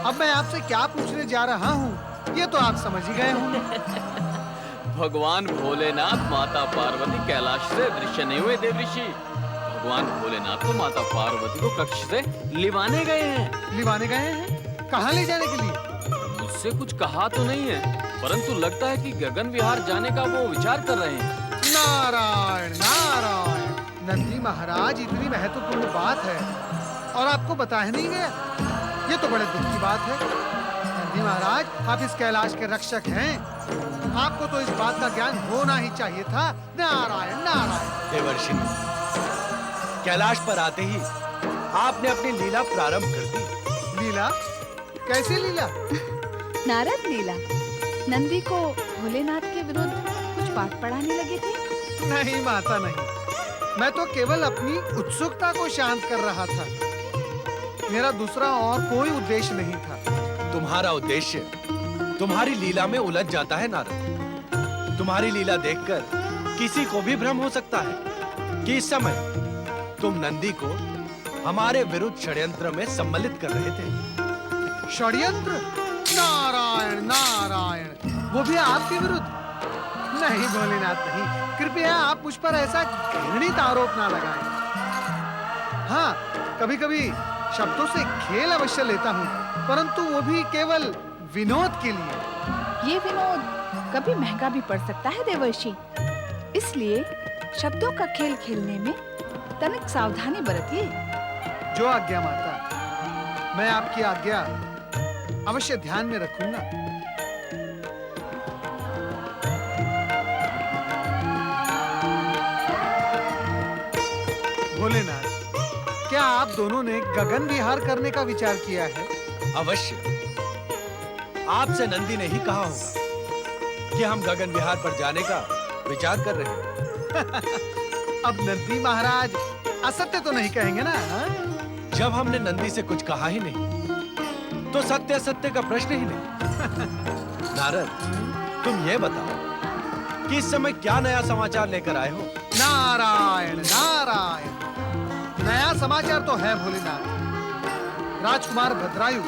अब मैं आपसे क्या पूछने जा रहा हूँ ये तो आप समझ ही गए होंगे। भगवान भोलेनाथ माता पार्वती कैलाश से दृश्य नहीं हुए देवऋषि। भगवान भोलेनाथ तो माता पार्वती को कक्ष से लिवाने गए हैं। लिवाने गए हैं? कहाँ ले जाने के लिए? मुझसे कुछ कहा तो नहीं है, परंतु लगता है कि गगन विहार जाने का वो विचार कर रहे हैं। नारायण नारायण, नंदी महाराज इतनी महत्वपूर्ण बात है और आपको बता ही नहीं गया, ये तो बड़े दुख की बात है। नंदी महाराज, आप इस कैलाश के रक्षक हैं, आपको तो इस बात का ज्ञान होना ही चाहिए था। नारायण नारायण। देवर्षि, कैलाश पर आते ही आपने अपनी लीला प्रारंभ कर दी। लीला? कैसी लीला? नारद लीला। नंदी को भोलेनाथ के विरुद्ध कुछ पाठ पढ़ाने लगे थे? नहीं माता नहीं, मैं तो केवल अपनी उत्सुकता को शांत कर रहा था। मेरा दूसरा और कोई उद्देश्य नहीं था। तुम्हारा उद्देश्य तुम्हारी लीला में उलझ जाता है नारद। तुम्हारी लीला देखकर किसी को भी भ्रम हो सकता है कि इस समय तुम नंदी को हमारे विरुद्ध षड्यंत्र में सम्मिलित कर रहे थे। षड्यंत्र? नारायण नारायण, वो भी आपके विरुद्ध? नहीं भोलेनाथ नहीं, कृपया आप मुझ पर ऐसा घृणित आरोप ना लगाएं। हाँ, कभी-कभी शब्दों से खेल अवश्य लेता हूँ, परंतु वो भी केवल विनोद के लिए। ये विनोद कभी महंगा भी पड़ सकता है देवर्षि, इसलिए शब्दों का खेल खेलने में तनिक सावधानी बरतिए। जो आज्ञा माता, मैं आपकी आज्ञा अवश्य ध्यान में रखूंगा। भोलेनाथ, क्या आप दोनों ने गगन विहार करने का विचार किया है? अवश्य। आपसे नंदी ने ही कहा होगा कि हम गगन विहार पर जाने का विचार कर रहे हैं। अब नंदी महाराज असत्य तो नहीं कहेंगे ना? हा? जब हमने नंदी से कुछ कहा ही नहीं, तो सत्य असत्य का प्रश्न ही नहीं। नारद, तुम ये बताओ कि इस समय क्या नया समाचार लेकर आए हो? नारायण नारायण, नया समाचार तो है भोलेनाथ। राजकुमार भद्रायु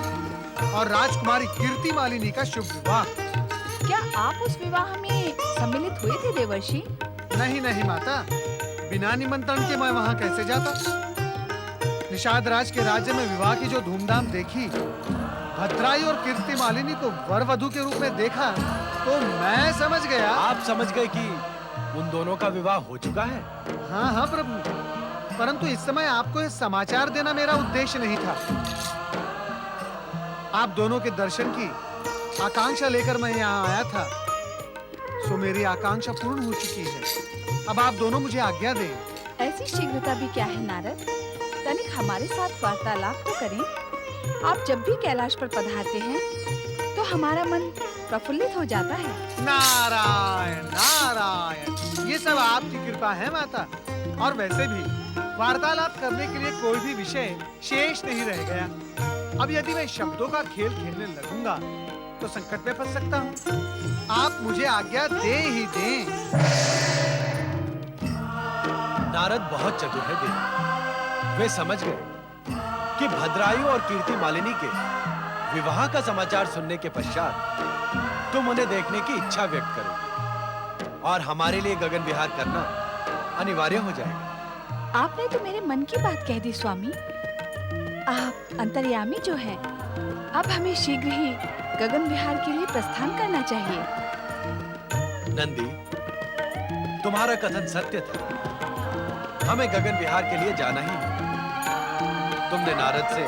और राजकुमारी कीर्ति मालिनी का शुभ विवाह। क्या आप उस विवाह में सम्मिलित हुए थे देवर्षि? नहीं नहीं माता, बिना निमंत्रण के मैं वहां कैसे जाता? निषाद राज के राज्य में विवाह की जो धूमधाम देखी, भद्रायु और कीर्ति मालिनी को वर वधू के रूप में देखा, तो मैं समझ गया। आप समझ गए कि उन दोनों का विवाह हो चुका है? हाँ हाँ प्रभु, परंतु इस समय आपको यह समाचार देना मेरा उद्देश्य नहीं था। आप दोनों के दर्शन की आकांक्षा लेकर मैं यहाँ आया था, सो मेरी आकांक्षा पूर्ण हो चुकी है। अब आप दोनों मुझे आज्ञा दें। ऐसी शीघ्रता भी क्या है नारद? तनिक हमारे साथ वार्तालाप तो करें। आप जब भी कैलाश पर पधारते हैं, तो हमारा मन प्रफुल्लित हो जाता है। नारायण नारायण, ये सब आपकी कृपा है माता। और वैसे भी वार्तालाप करने के लिए कोई भी विषय शेष नहीं रह गया। अब यदि मैं शब्दों का खेल खेलने लगूंगा तो संकट में फंस सकता हूँ। आप मुझे आज्ञा दे ही दें। नारद बहुत चतुर है देव। वे समझ गए कि भद्रायु और कीर्ति मालिनी के विवाह का समाचार सुनने के पश्चात तुम उन्हें देखने की इच्छा व्यक्त करोगे और हमारे लिए गगन विहार करना अनिवार्य हो जाएगा। आपने तो मेरे मन की बात कह दी स्वामी। आप अंतर्यामी जो हैं, अब हमें शीघ्र ही गगन विहार के लिए प्रस्थान करना चाहिए। नंदी, तुम्हारा कथन सत्य था। हमें गगन विहार के लिए जाना ही है। तुमने नारद से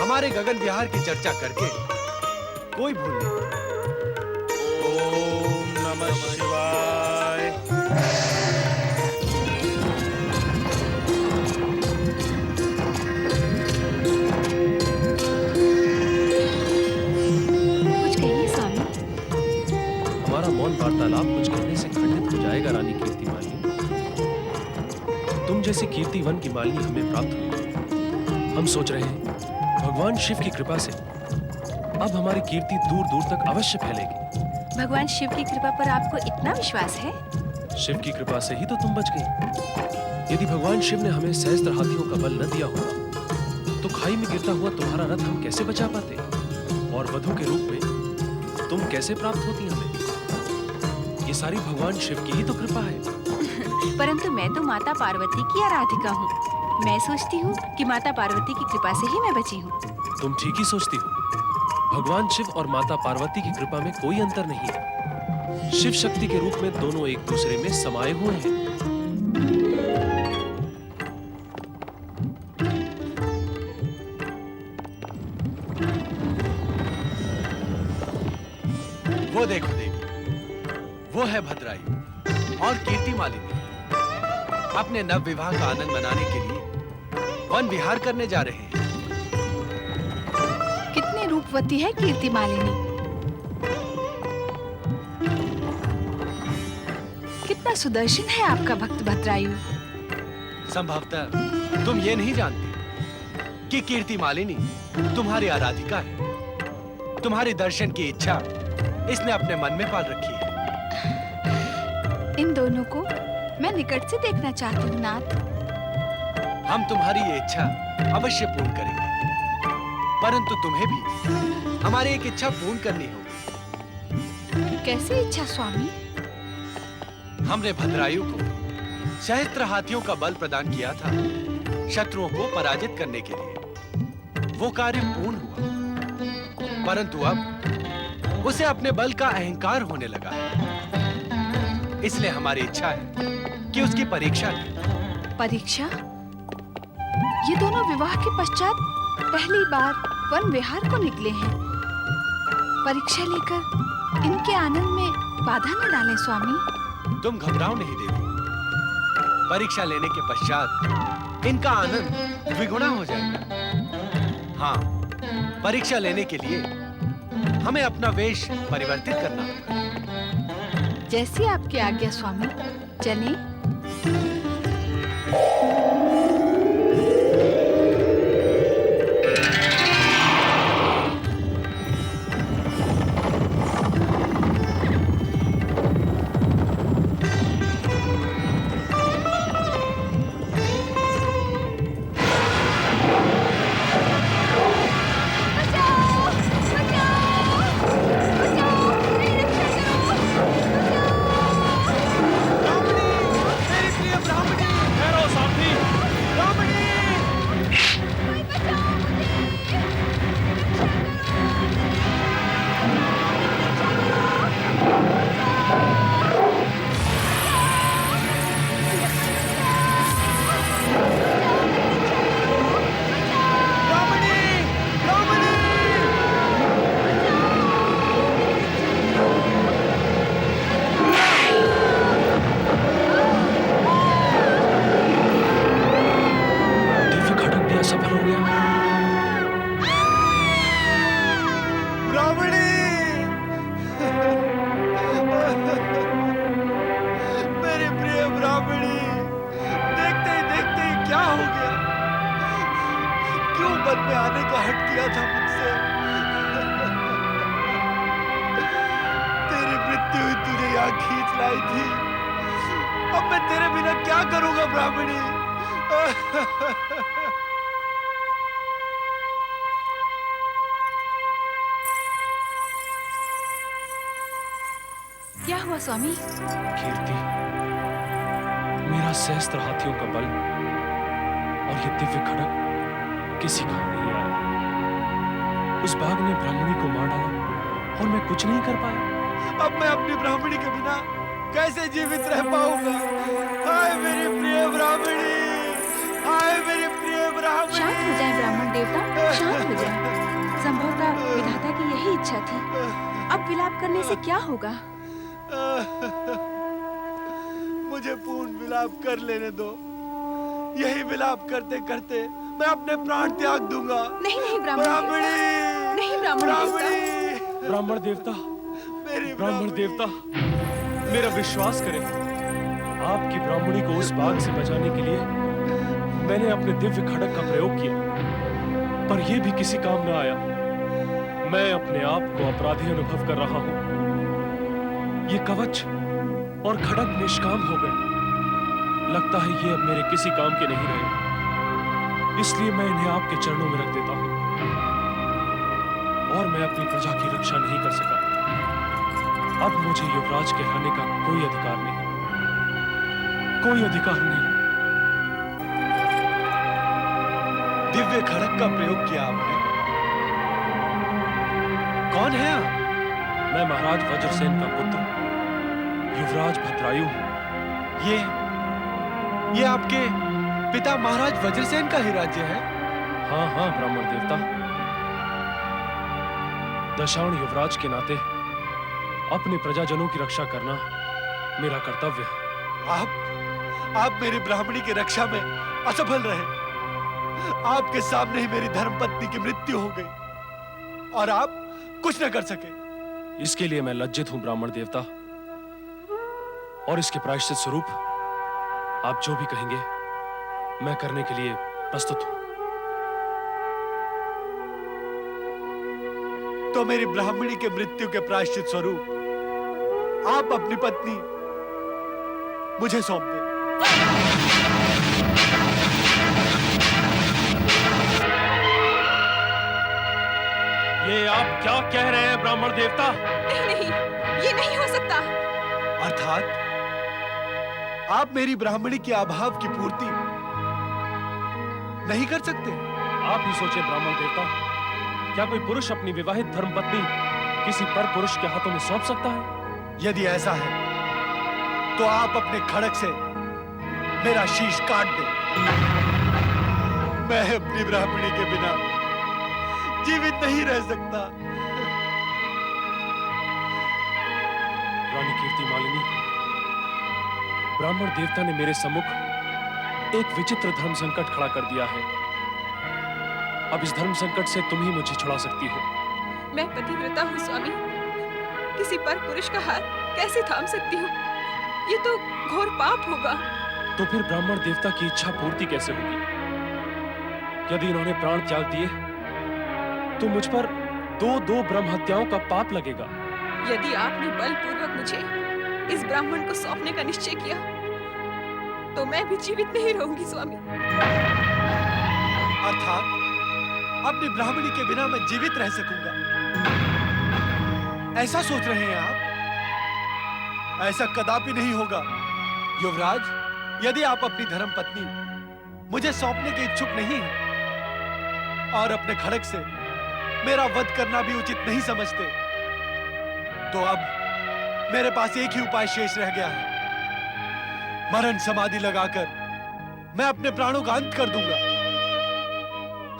हमारे गगन विहार की चर्चा करके कोई भूल नहीं। ओम नमः शिवाय। कुछ कहिए स्वामी। हमारा मौन वार्तालाप कुछ कहने से खंडित हो जाएगा रानी कीर्ति मालिनी। तुम जैसी कीर्तिवन की मालिनी हमें प्राप्त हुई। हम सोच रहे हैं भगवान शिव की कृपा से अब हमारी कीर्ति दूर दूर तक अवश्य फैलेगी। भगवान शिव की कृपा पर आपको इतना विश्वास है? शिव की कृपा से ही तो तुम बच गई। यदि भगवान शिव ने हमें सहस्त्र हाथियों का बल न दिया होता तो खाई में गिरता हुआ तुम्हारा रथ हम कैसे बचा पाते? और वधु के रूप में तुम कैसे प्राप्त होती हमें? ये सारी भगवान शिव की ही तो कृपा है। परंतु मैं तो माता पार्वती की आराधिका हूँ। मैं सोचती हूँ कि माता पार्वती की कृपा से ही मैं बची हूँ। तुम ठीक ही सोचती हो। भगवान शिव और माता पार्वती की कृपा में कोई अंतर नहीं है। शिव शक्ति के रूप में दोनों एक दूसरे में समाये हुए हैं। वो देखो देवी, वो है भद्रायु और कीर्ति मालिनी अपने नव विवाह का आनंद मनाने के लिए वन विहार करने जा रहे हैं। कितनी रूपवती है कीर्ति मालिनी, कितना सुदर्शन है आपका भक्त भद्रायु। संभवतः तुम ये नहीं जानती कि कीर्ति मालिनी तुम्हारी आराधिका है। तुम्हारे दर्शन की इच्छा इसने अपने मन में पाल रखी है। इन दोनों को मैं निकट से देखना चाहती हूँ नाथ। हम तुम्हारी ये इच्छा अवश्य पूर्ण करेंगे, परंतु तुम्हें भी हमारी एक इच्छा पूर्ण करनी होगी। कैसी इच्छा स्वामी? हमने भद्रायु को सहस्त्र हाथियों का बल प्रदान किया था शत्रुओं को पराजित करने के लिए। वो कार्य पूर्ण हुआ, परंतु अब उसे अपने बल का अहंकार होने लगा है। इसलिए हमारी इच्छा है कि उसकी परीक्षा लें। परीक्षा? ये दोनों विवाह के पश्चात पहली बार वन विहार को निकले हैं। परीक्षा लेकर इनके आनंद में बाधा न डालें स्वामी। तुम घबराओ नहीं देवी, परीक्षा लेने के पश्चात इनका आनंद द्विगुना हो जाएगा। हाँ, परीक्षा लेने के लिए हमें अपना वेश परिवर्तित करना होगा। जैसी आपकी आज्ञा स्वामी। चलें। क्या हुआ स्वामी? कीर्ति, मेरा सहस्त्र हाथियों का बल और ये दिव्य खड़ग किसी काम नहीं आया। उस बाघ ने ब्राह्मणी को मार डाला और मैं कुछ नहीं कर पाया। अब मैं अपनी ब्राह्मणी के बिना कैसे जीवित रह पाऊंगा? हाय मेरी प्रिय ब्राह्मणी, हाय मेरी प्रिय ब्राह्मणी। शांत हो जाए ब्राह्मण देवता, शांत हो जाए। संभवतः विधाता की यही इच्छा थी। अब विलाप करने से क्या होगा? मुझे पूर्ण विलाप कर लेने दो। यही विलाप करते करते मैं अपने प्राण त्याग दूंगा। नहीं नहीं ब्राह्मण, नहीं ब्राह्मण देवता, ब्राह्मण देवता, मेरा विश्वास करें। आपकी ब्राह्मणी को उस बाघ से बचाने के लिए मैंने अपने दिव्य खड़ग का प्रयोग किया, पर यह भी किसी काम न आया। मैं अपने आप को अपराधी अनुभव कर रहा हूं। ये कवच और खड़ग निष्काम हो गए। लगता है ये अब मेरे किसी काम के नहीं रहे, इसलिए मैं इन्हें आपके चरणों में रख देता हूं। और मैं अपनी प्रजा की रक्षा नहीं कर सका। अब मुझे युवराज कहलाने का कोई अधिकार नहीं, कोई अधिकार नहीं। दिव्य खड़ग का प्रयोग किया आपने। कौन है आप? मैं महाराज वज्रसेन का पुत्र युवराज भद्रायु हूं। ये आपके पिता महाराज वज्रसेन का ही राज्य है? हाँ हाँ ब्राह्मण देवता, दशाण युवराज के नाते अपने प्रजाजनों की रक्षा करना मेरा कर्तव्य है। आप मेरी ब्राह्मणी की रक्षा में असफल रहे। आपके सामने ही मेरी धर्मपत्नी की मृत्यु हो गई और आप कुछ न कर सके। इसके लिए मैं लज्जित हूं ब्राह्मण देवता, और इसके प्रायश्चित स्वरूप आप जो भी कहेंगे मैं करने के लिए प्रस्तुत हूं। तो मेरी ब्राह्मणी के मृत्यु के प्रायश्चित स्वरूप आप अपनी पत्नी मुझे सौंप दें। ये आप क्या कह रहे हैं ब्राह्मण देवता? नहीं, ये नहीं हो सकता। अर्थात आप मेरी ब्राह्मणी के अभाव की पूर्ति नहीं कर सकते? आप ही सोचे ब्राह्मण देवता, क्या कोई पुरुष अपनी विवाहित धर्मपत्नी किसी पर पुरुष के हाथों में सौंप सकता है? यदि ऐसा है तो आप अपने खड़ग से मेरा शीश काट दें। मैं अपनी ब्राह्मणी के बिना जीवित नहीं रह सकता। रानी कीर्ति मालिनी, ब्राह्मण देवता ने मेरे सम्मुख एक विचित्र धर्म संकट खड़ा कर दिया है। अब इस धर्म संकट से तुम ही मुझे छुड़ा सकती हो। मैं पतिव्रता हूँ स्वामी, किसी पर पुरुष का हाथ कैसे थाम सकती हूँ? ये तो घोर पाप होगा। तो फिर ब्राह्मण देवता की इच्छा पूर्ति कैसे होगी? यदि इन्होंने प्राण त्याग दिए तो मुझ पर दो ब्रह्म हत्याओं का पाप लगेगा। यदि आपने बलपूर्वक मुझे इस ब्राह्मण को सौंपने का निश्चय किया तो मैं भी जीवित नहीं रहूंगी स्वामी। अर्थात अपनी ब्राह्मणी के बिना मैं जीवित रह सकूंगा, ऐसा सोच रहे हैं आप? ऐसा कदापि नहीं होगा युवराज। यदि आप अपनी धर्मपत्नी मुझे सौंपने के इच्छुक नहीं हैं और अपने खड़ग से मेरा वध करना भी उचित नहीं समझते, तो अब मेरे पास एक ही उपाय शेष रह गया है। मरण समाधि लगाकर मैं अपने प्राणों का अंत कर दूंगा।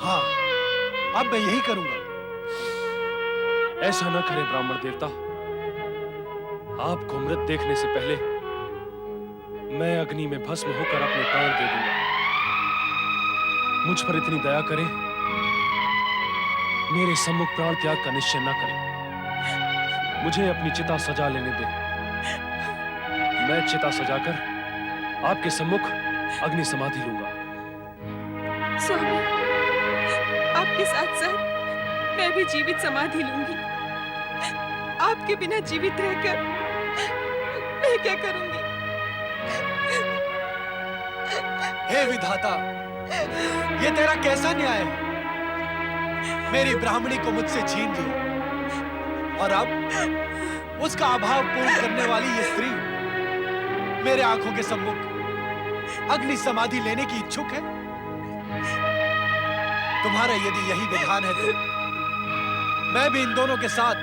हाँ, अब मैं यही करूंगा। ऐसा न करें ब्राह्मण देवता, आपको मृत देखने से पहले मैं अग्नि में भस्म होकर अपने प्राण दे दूंगा। मुझ पर इतनी दया करें, मेरे सम्मुख प्राण त्याग का निश्चय न करें। मुझे अपनी चिता सजा लेने दें। मैं चिता सजाकर आपके सम्मुख अग्नि समाधि लूंगा। स्वामी, आपके साथ साथ मैं भी जीवित समाधि लूंगी। आपके बिना जीवित रहकर मैं क्या करूंगी? हे विधाता, ये तेरा कैसा न्याय है? मेरी ब्राह्मणी को मुझसे छीन लिया और अब उसका अभाव पूर्ण करने वाली ये स्त्री मेरे आंखों के सम्मुख अग्नि समाधि लेने की इच्छुक है। तुम्हारा यदि यही विधान है तो मैं भी इन दोनों के साथ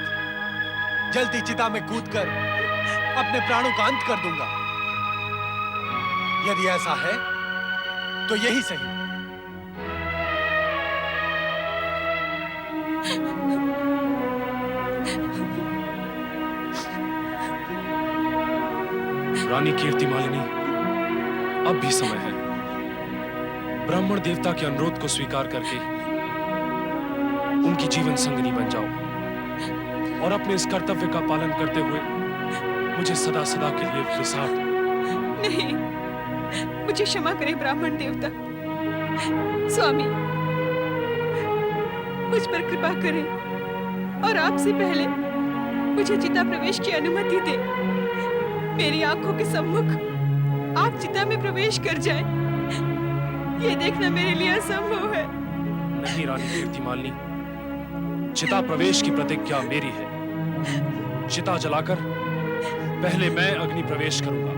जलती चिता में कूदकर अपने प्राणों का अंत कर दूंगा। यदि ऐसा है तो यही सही। रानी कीर्ति मालिनी, अब भी समय है। ब्राह्मण देवता के अनुरोध को स्वीकार करके उनकी जीवन संगिनी बन जाओ और अपने इस कर्तव्य का पालन करते हुए मुझे सदा सदा के लिए विसार दो। नहीं, मुझे क्षमा करें ब्राह्मण देवता। स्वामी, मुझ पर कृपा करें और आपसे पहले मुझे चिता प्रवेश की अनुमति दें। मेरी आंखों के सम्मुख आप चिता में प्रवेश कर जाएं, ये देखना मेरे लिए असंभव है। नहीं रानी कीर्ति मालिनी, चिता प्रवेश की प्रतिज्ञा मेरी है। चिता जलाकर पहले मैं अग्नि प्रवेश करूंगा।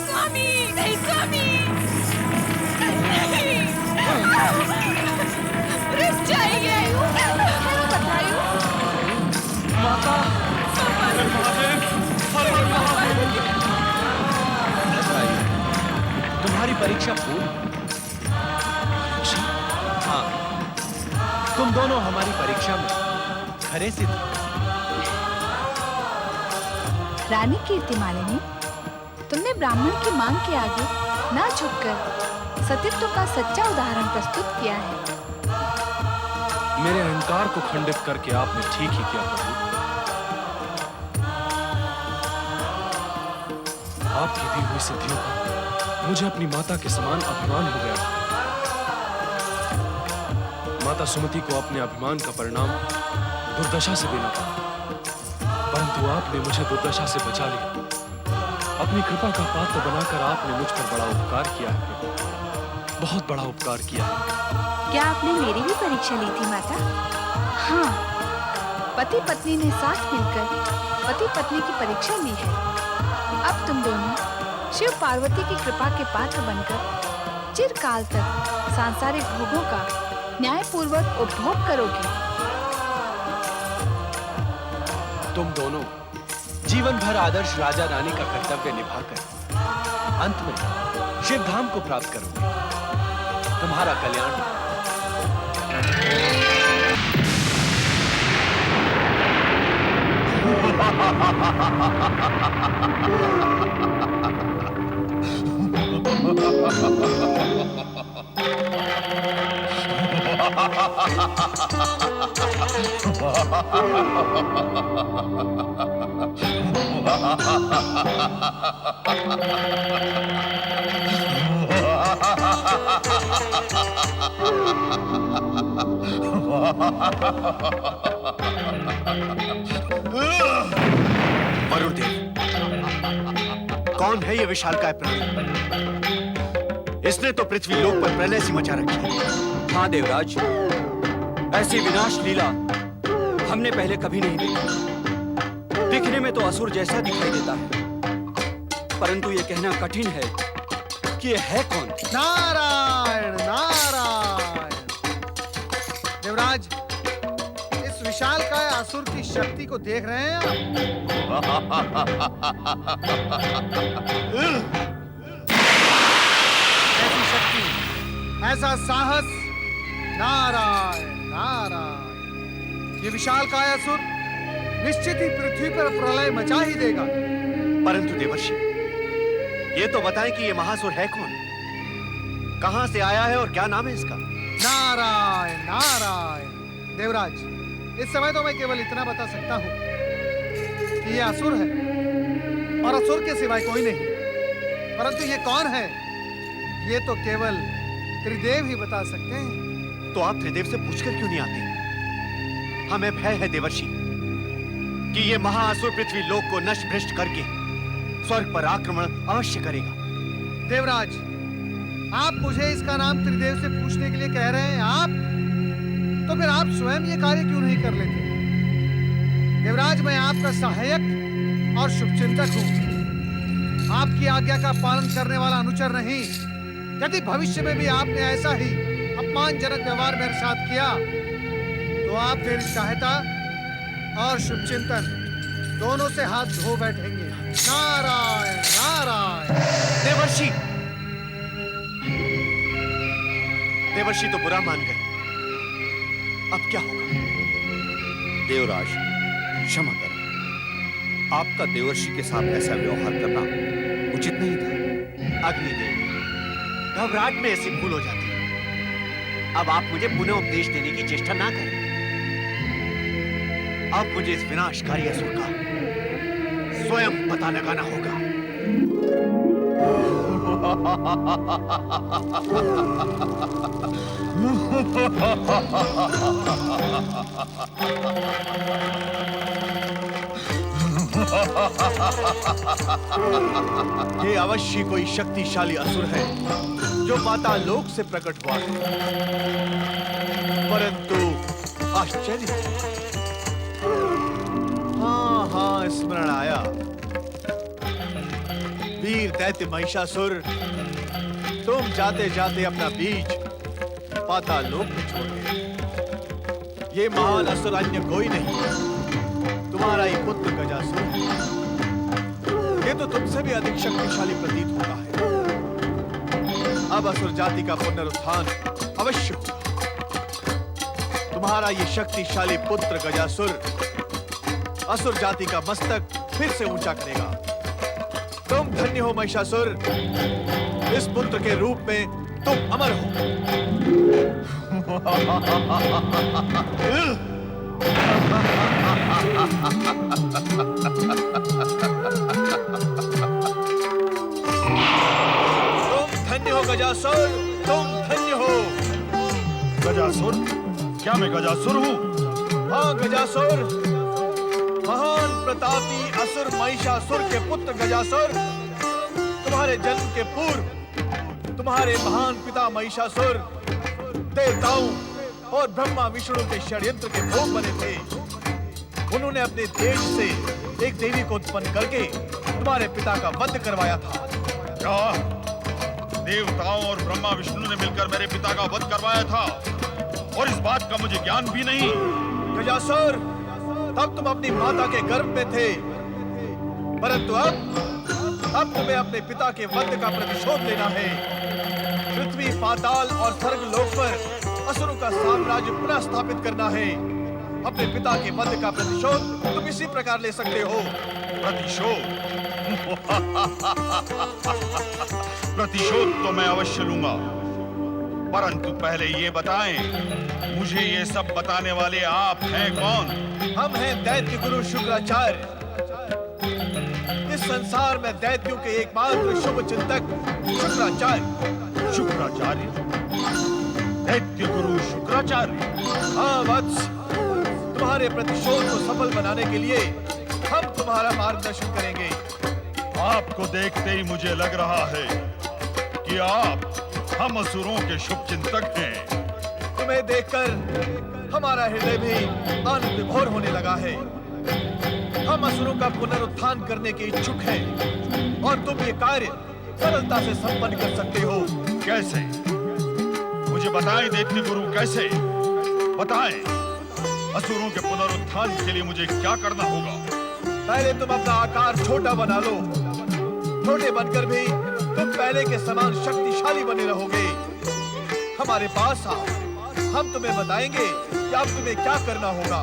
स्वामी, नहीं स्वामी, नहीं, रुक जाइए। माता, तुम्हारी परीक्षा पूर्ण। हाँ, तुम दोनों हमारी परीक्षा में खरे सिद्ध हो। रानी कीर्तिमालिनी, तुमने ब्राह्मण की मांग के आगे ना झुककर सतीत्व का सच्चा उदाहरण प्रस्तुत किया है। मेरे अहंकार को खंडित करके आपने ठीक ही किया प्रभु। आपकी दी हुई सिद्धियों का मुझे अपनी माता के समान अभिमान हो गया। माता सुमति को अपने अभिमान का परिणाम दुर्दशा से देना पड़ा, परंतु आपने मुझे दुर्दशा से बचा लिया। अपनी कृपा का पात्र बनाकर आपने मुझ पर बड़ा उपकार किया है प्रभु, बहुत बड़ा उपकार किया है। क्या आपने मेरी भी परीक्षा ली थी माता? हाँ, पति पत्नी ने साथ मिलकर पति पत्नी की परीक्षा ली है। अब तुम दोनों शिव पार्वती की कृपा के पात्र बनकर चिरकाल तक सांसारिक भोगों का न्यायपूर्वक उपभोग करोगे। तुम दोनों जीवन भर आदर्श राजा रानी का कर्तव्य निभाकर अंत में शिवधाम को प्राप्त करोगे। तुम्हारा कल्याण हो। वरुण देव, कौन है ये विशालकाय प्राणी? इसने तो पृथ्वी लोक पर प्रलय सी मचा रखी है। हाँ देवराज, ऐसी विनाश लीला हमने पहले कभी नहीं देखी। दिखने में तो असुर जैसा दिखाई देता है, परंतु ये कहना कठिन है कि ये है कौन। नारायण नारायण। देवराज, इस विशालकाय असुर की शक्ति को देख रहे हैं आप? ऐसी शक्ति, ऐसा साहस, नारायण नारायण। ये विशालकाय असुर निश्चित ही पृथ्वी पर प्रलय मचा ही देगा। परंतु देवर्षि, ये तो बताएं कि ये महासुर है कौन, कहां से आया है और क्या नाम है इसका? नारायण नारायण। देवराज, इस समय तो मैं केवल इतना बता सकता हूं कि ये असुर है और असुर के सिवाय कोई नहीं। परंतु ये कौन है, ये तो केवल त्रिदेव ही बता सकते हैं। तो आप त्रिदेव से पूछकर क्यों नहीं आते? हमें भय है देवर्षि कि ये महाअसुर पृथ्वी लोक को नष्ट भ्रष्ट करके स्वर्ग पर आक्रमण अवश्य करेगा। देवराज, आप मुझे इसका नाम त्रिदेव से पूछने के लिए कह रहे हैं आप? तो फिर आप स्वयं ये कार्य क्यों नहीं कर लेते? देवराज, मैं आपका सहायक और शुभचिंतक हूं, आपकी आज्ञा का पालन करने वाला अनुचर नहीं। यदि भविष्य में भी आपने ऐसा ही अपमानजनक व्यवहार मेरे साथ किया तो आप मेरी सहायता और शुभचिंतन दोनों से हाथ धो बैठेंगे। नारायण नारायण। देवर्षि, देवर्षि तो बुरा मान गए, अब क्या होगा? देवराज, क्षमा करें, आपका देवर्षि के साथ ऐसा व्यवहार करना उचित नहीं था। अग्निदेव, घबराहट में ऐसी भूल हो जाती है। अब आप मुझे पुनः उपदेश देने की चेष्टा ना करें। अब मुझे इस विनाशकारी असुर का स्वयं पता लगाना होगा। ये अवश्य कोई शक्तिशाली असुर है जो पाताल लोक से प्रकट हुआ है, परंतु आश्चर्य, हाँ, स्मरण आया। वीर दैत्य महिषासुर, तुम जाते जाते अपना बीज पाताल लोक में छोड़ गए। ये महान असुर अन्य कोई नहीं, तुम्हारा ही पुत्र गजासुर। ये तो तुमसे भी अधिक शक्तिशाली प्रतीत होता है। अब असुर जाति का पुनरुत्थान अवश्य होगा। तुम्हारा ये शक्तिशाली पुत्र गजासुर असुर जाति का मस्तक फिर से ऊंचा करेगा। तुम धन्य हो महिषासुर, इस पुत्र के रूप में तुम अमर हो। तुम धन्य हो गजासुर, तुम धन्य हो। गजासुर? क्या मैं गजासुर हूँ? हाँ गजासुर, महान प्रतापी असुर महिषासुर के पुत्र गजासुर। तुम्हारे जन्म के पूर्व तुम्हारे महान पिता महिषासुर देवताओं और ब्रह्मा विष्णु के षड्यंत्र के भोग बने थे। उन्होंने अपने देश से एक देवी को उत्पन्न करके तुम्हारे पिता का वध करवाया था। क्या देवताओं और ब्रह्मा विष्णु ने मिलकर मेरे पिता का वध करवाया था और इस बात का मुझे ज्ञान भी नहीं? गजासुर, तब तुम अपनी माता के गर्भ में थे, परंतु अब तुम्हें अपने पिता के वध का प्रतिशोध लेना है। पृथ्वी, पाताल और स्वर्ग लोक पर असुरों का साम्राज्य पुनः स्थापित करना है। अपने पिता के वध का प्रतिशोध तुम इसी प्रकार ले सकते हो। प्रतिशोध? प्रतिशोध तो मैं अवश्य लूंगा, परंतु पहले ये बताएं, मुझे ये सब बताने वाले आप हैं कौन? हम हैं दैत्य गुरु शुक्राचार्य। इस संसार में दैत्यों के एकमात्र शुभ चिंतक शुक्राचार्य। शुक्राचार्य? दैत्य गुरु शुक्राचार्य? हाँ वत्स, तुम्हारे प्रतिशोध को सफल बनाने के लिए हम तुम्हारा मार्गदर्शन करेंगे। आपको देखते ही मुझे लग रहा है कि आप हम असुरों के शुभ चिंतक हैं। तुम्हें देखकर हमारा हृदय भी आनंद विभोर होने लगा है। हम असुरों का पुनरुत्थान करने के इच्छुक हैं और तुम ये कार्य सरलता से संपन्न कर सकते हो। कैसे? मुझे बताएं दैत्य गुरु, कैसे? बताएं। असुरों के पुनरुत्थान के लिए मुझे क्या करना होगा? पहले तुम अपना आकार छोटा बना लो। छोटे बनकर भी तुम पहले के समान शक्तिशाली बने रहोगे। हमारे पास आओ, हम तुम्हें बताएंगे कि अब तुम्हें क्या करना होगा।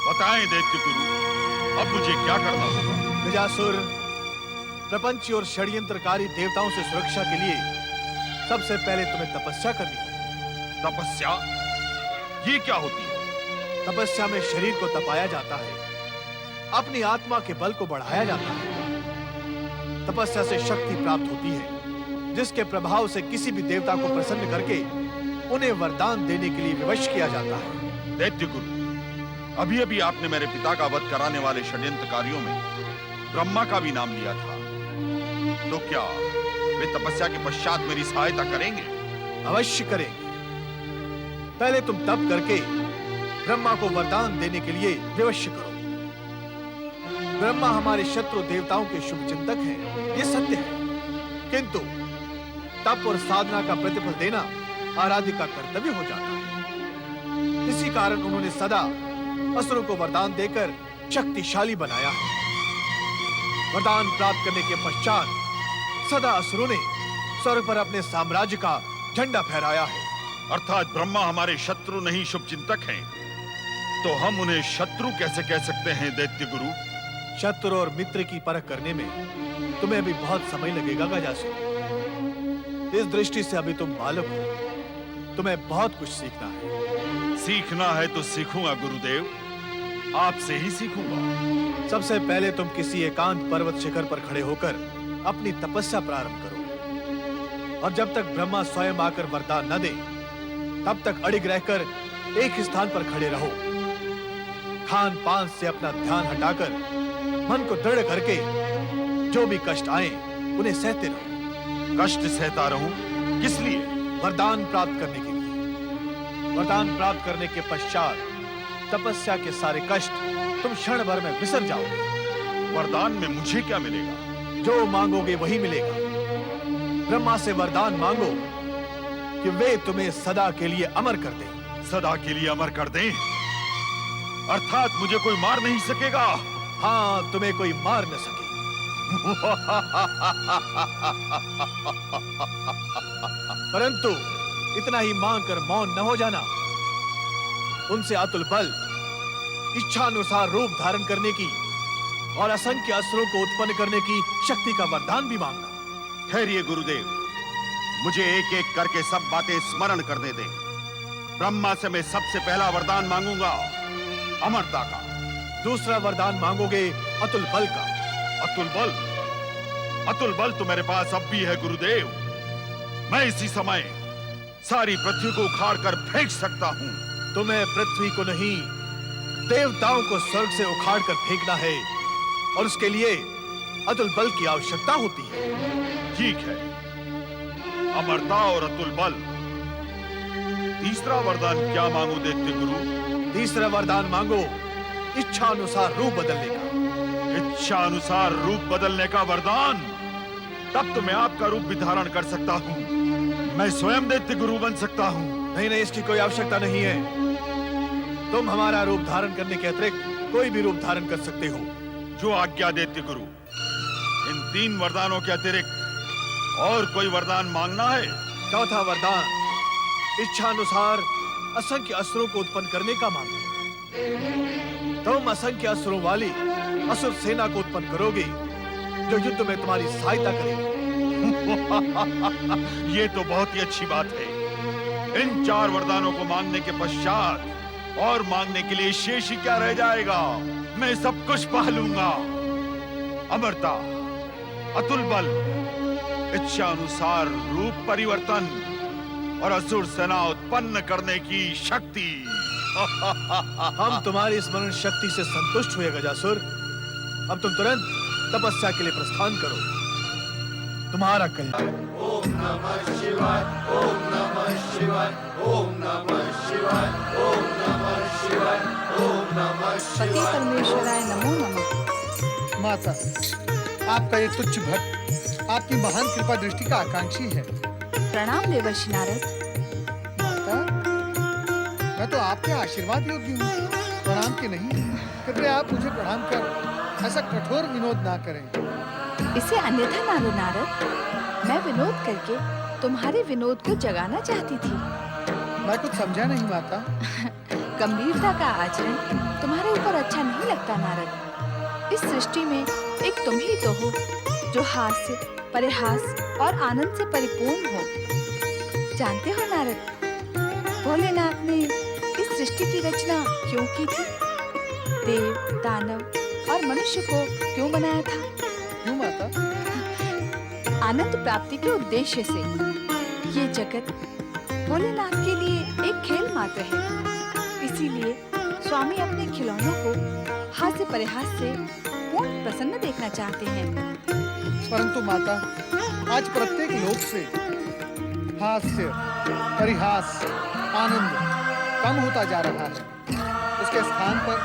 बताएं दैत्य गुरु, अब मुझे क्या करना होगा? गजासुर, प्रपंची और षड्यंत्रकारी देवताओं से सुरक्षा के लिए सबसे पहले तुम्हें तपस्या करनी है। तपस्या? ये क्या होती है? तपस्या में शरीर को तपाया जाता है, अपनी आत्मा के बल को बढ़ाया जाता है। तपस्या से शक्ति प्राप्त होती है, जिसके प्रभाव से किसी भी देवता को प्रसन्न करके उन्हें वरदान देने के लिए विवश किया जाता है। दैत्य गुरु, अभी अभी आपने मेरे पिता का वध कराने वाले षड्यंत्रकारियों में ब्रह्मा का भी नाम लिया था, तो क्या वे तपस्या के पश्चात मेरी सहायता करेंगे? अवश्य करेंगे। पहले तुम तप करके ब्रह्मा को वरदान देने के लिए विवश करो। ब्रह्मा हमारे शत्रु देवताओं के शुभ चिंतक हैं, ये सत्य है, किंतु तप और साधना का प्रतिफल देना आराध्य का कर्तव्य हो जाता है। इसी कारण उन्होंने सदा असुरों को वरदान देकर शक्तिशाली बनाया है। वरदान प्राप्त करने के पश्चात सदा असुरों ने स्वर्ग पर अपने साम्राज्य का झंडा फहराया है। अर्थात ब्रह्मा हमारे शत्रु नहीं शुभ चिंतक हैं, तो हम उन्हें शत्रु कैसे कह सकते हैं दैत्य गुरु? शत्रु और मित्र की परख करने में तुम्हें अभी बहुत समय लगेगा गजासुर। इस दृष्टि से अभी तुम बालक हो, तुम्हें बहुत कुछ सीखना है। सीखना है तो सीखूंगा गुरुदेव, आपसे ही सीखूंगा। सबसे पहले तुम किसी एकांत पर्वत शिखर पर खड़े होकर अपनी तपस्या प्रारंभ करो। और जब तक ब्रह्मा स्वयं आकर वरदान न दे, तब तक अड़िग रहकर एक ही स्थान पर खड़े रहो। खान पान से अपना ध्यान हटाकर मन को दृढ़ करके जो भी कष्ट आए उन्हें सहते रहो। कष्ट सहता रहूं? किस लिए? वरदान प्राप्त करने के लिए। वरदान प्राप्त करने के पश्चात तपस्या के सारे कष्ट तुम क्षण भर में बिसर जाओगे। वरदान में मुझे क्या मिलेगा? जो मांगोगे वही मिलेगा। ब्रह्मा से वरदान मांगो कि वे तुम्हें सदा के लिए अमर कर दें। सदा के लिए अमर कर दें? अर्थात मुझे कोई मार नहीं सकेगा? हाँ, तुम्हें कोई मार न सके। परंतु इतना ही मांग कर मौन न हो जाना। उनसे अतुल बल, इच्छानुसार रूप धारण करने की और असंख्य असुरों को उत्पन्न करने की शक्ति का वरदान भी मांगना। ठहरिए गुरुदेव, मुझे एक एक करके सब बातें स्मरण करने दें। ब्रह्मा से मैं सबसे पहला वरदान मांगूंगा अमरता का। दूसरा वरदान मांगोगे अतुल बल का। अतुल बल? अतुल बल तो मेरे पास अब भी है गुरुदेव। मैं इसी समय सारी पृथ्वी को उखाड़ कर फेंक सकता हूँ। तुम्हें पृथ्वी को नहीं, देवताओं को स्वर्ग से उखाड़ कर फेंकना है, और उसके लिए अतुल बल की आवश्यकता होती है। ठीक है, अमरता और अतुल बल। तीसरा वरदान क्या मांगू देखते गुरु? तीसरा वरदान मांगो इच्छा अनुसार रूप बदलने का। इच्छा अनुसार रूप बदलने का वरदान? तब तो मैं आपका रूप भी धारण कर सकता हूँ। मैं स्वयं दैत्य गुरु बन सकता हूँ। नहीं नहीं, इसकी कोई आवश्यकता नहीं है। तुम हमारा रूप धारण करने के अतिरिक्त कोई भी रूप धारण कर सकते हो। जो आज्ञा देते गुरु। इन 3 वरदानों के अतिरिक्त और कोई वरदान मांगना है? चौथा वरदान इच्छानुसार असंख्य असुरों को उत्पन्न करने का मांगो। तुम असंख्य असुरों वाली असुर सेना को उत्पन्न करोगे जो युद्ध में तुम्हारी सहायता करेगी। ये तो बहुत ही अच्छी बात है। इन 4 वरदानों को मांगने के पश्चात और मांगने के लिए शेष ही क्या रह जाएगा? मैं सब कुछ पा लूंगा। अमरता, अतुल बल, इच्छा अनुसार रूप परिवर्तन और असुर सेना उत्पन्न करने की शक्ति। हम तुम्हारी स्मरण शक्ति से संतुष्ट हुए गजासुर। अब तुम तुरंत तपस्या के लिए प्रस्थान करो। तुम्हारा कल्याण। ओम नमः शिवाय, ओम नमः शिवाय, ओम नमः शिवाय, ओम नमः शिवाय, ओम नमः पति शिवाय। परमेश्वराय नमो नमः। माता, आपका ये तुच्छ भक्त आपकी महान कृपा दृष्टि का आकांक्षी है। प्रणाम देवर्षि नारद। माता, मैं तो आपके आशीर्वाद योग्य हूँ, प्रणाम के नहीं। कृपया आप मुझे प्रणाम कर ऐसा कठोर विनोद ना करें। इसे अन्यथा ना लो नारद। मैं विनोद करके तुम्हारे विनोद को जगाना चाहती थी। मैं कुछ समझा नहीं माता। गंभीरता का आचरण तुम्हारे ऊपर अच्छा नहीं लगता नारद। इस सृष्टि में एक तुम ही तो हो जो हास्य, परिहास और आनंद से परिपूर्ण हो। जानते हो नारद, भोलेनाथ ने इस सृष्टि की रचना क्यों की थी? देव, दानव और मनुष्य को क्यों बनाया था? क्यों माता? आनंद प्राप्ति के उद्देश्य से। ये जगत भोलेनाथ के लिए एक खेल मात्र है। इसीलिए स्वामी अपने खिलौनों को हास्य परिहास से पूर्ण प्रसन्न देखना चाहते हैं। परंतु माता, आज प्रत्येक लोक से हास्य, परिहास, आनंद कम होता जा रहा है। उसके स्थान पर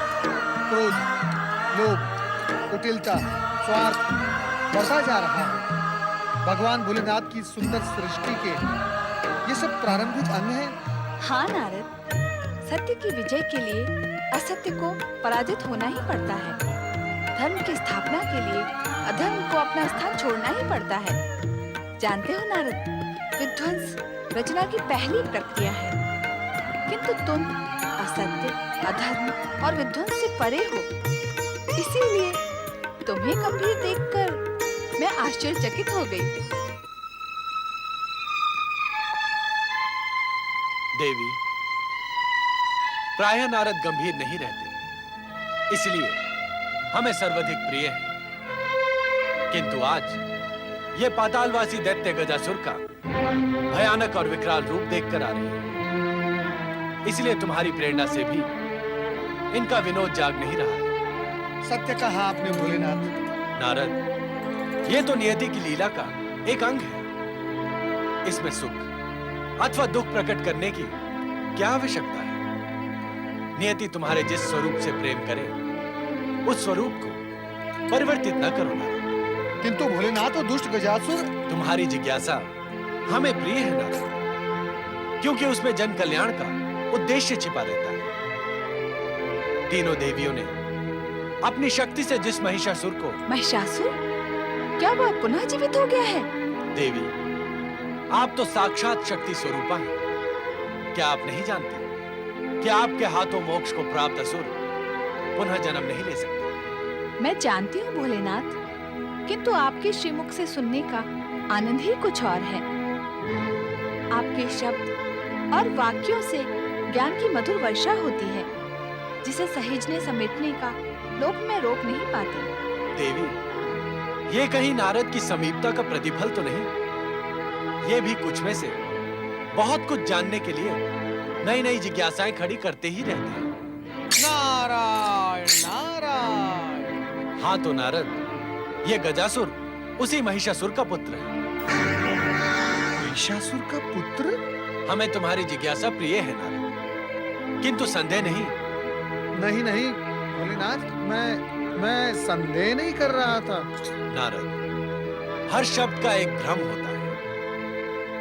क्रोध, लोभ, कुटिलता, स्वार्थ बढ़ता जा रहा है। भगवान भोलेनाथ की सुंदर सृष्टि के ये सब प्रारंभिक अंग हैं। हाँ नारद, सत्य की विजय के लिए असत्य को पराजित होना ही पड़ता है। धर्म की स्थापना के लिए अधर्म को अपना स्थान छोड़ना ही पड़ता है। जानते हो नारद, विध्वंस रचना की पहली प्रक्रिया है। किंतु तुम असत्य, अधर्म और विध्वंस से परे हो। इसीलिए तुम्हें गंभीर देखकर मैं आश्चर्यचकित हो गई। देवी, प्रायः नारद गंभीर नहीं रहते, इसलिए हमें सर्वाधिक प्रिय है। किंतु आज ये पातालवासी दैत्य गजासुर का भयानक और विकराल रूप देखकर आ रही है। इसलिए तुम्हारी प्रेरणा से भी इनका विनोद जाग नहीं रहा है। सत्य कहा आपने भोलेनाथ। नारद, ये तो नियति की लीला का एक अंग है। इसमें सुख अथवा दुख प्रकट करने की क्या आवश्यकता है? नियति तुम्हारे जिस स्वरूप से प्रेम करे, उस स्वरूप को परिवर्तित न करो नारद। किंतु भोलेनाथ, वो दुष्ट गजासुर। तुम्हारी जिज्ञासा हमें प्रिय है नारद, क्योंकि उसमें जन कल्याण का उद्देश्य छिपा रहता है। तीनों देवियों ने अपनी शक्ति से जिस महिषासुर को महिषासुर? क्या वह पुनः जीवित हो गया है? देवी, आप तो साक्षात शक्ति स्वरूपा हैं। क्या आप नहीं जानते कि आपके हाथों मोक्ष को प्राप्त असुर पुनः जन्म नहीं ले सकते? मैं जानती हूँ भोलेनाथ, किंतु आपके श्रीमुख से सुनने का आनंद ही कुछ और है। आपके शब्द और वाक्यों से ज्ञान की मधुर वर्षा होती है, जिसे सहेजने समेटने का लोक में रोक नहीं पाती। देवी, ये कहीं नारद की समीपता का प्रतिफल तो नहीं? ये भी कुछ में से बहुत कुछ जानने के लिए नई नई जिज्ञासाएं खड़ी करते ही रहते हैं। नारायण नारायण। हाँ तो नारद, ये गजासुर उसी महिषासुर का पुत्र है। महिषासुर का पुत्र? हमें तुम्हारी जिज्ञासा प्रिय है नारद, किंतु संदेह नहीं। नहीं नहीं भोलेनाथ, मैं संदेह नहीं कर रहा था। नारद, हर शब्द का एक भ्रम होता है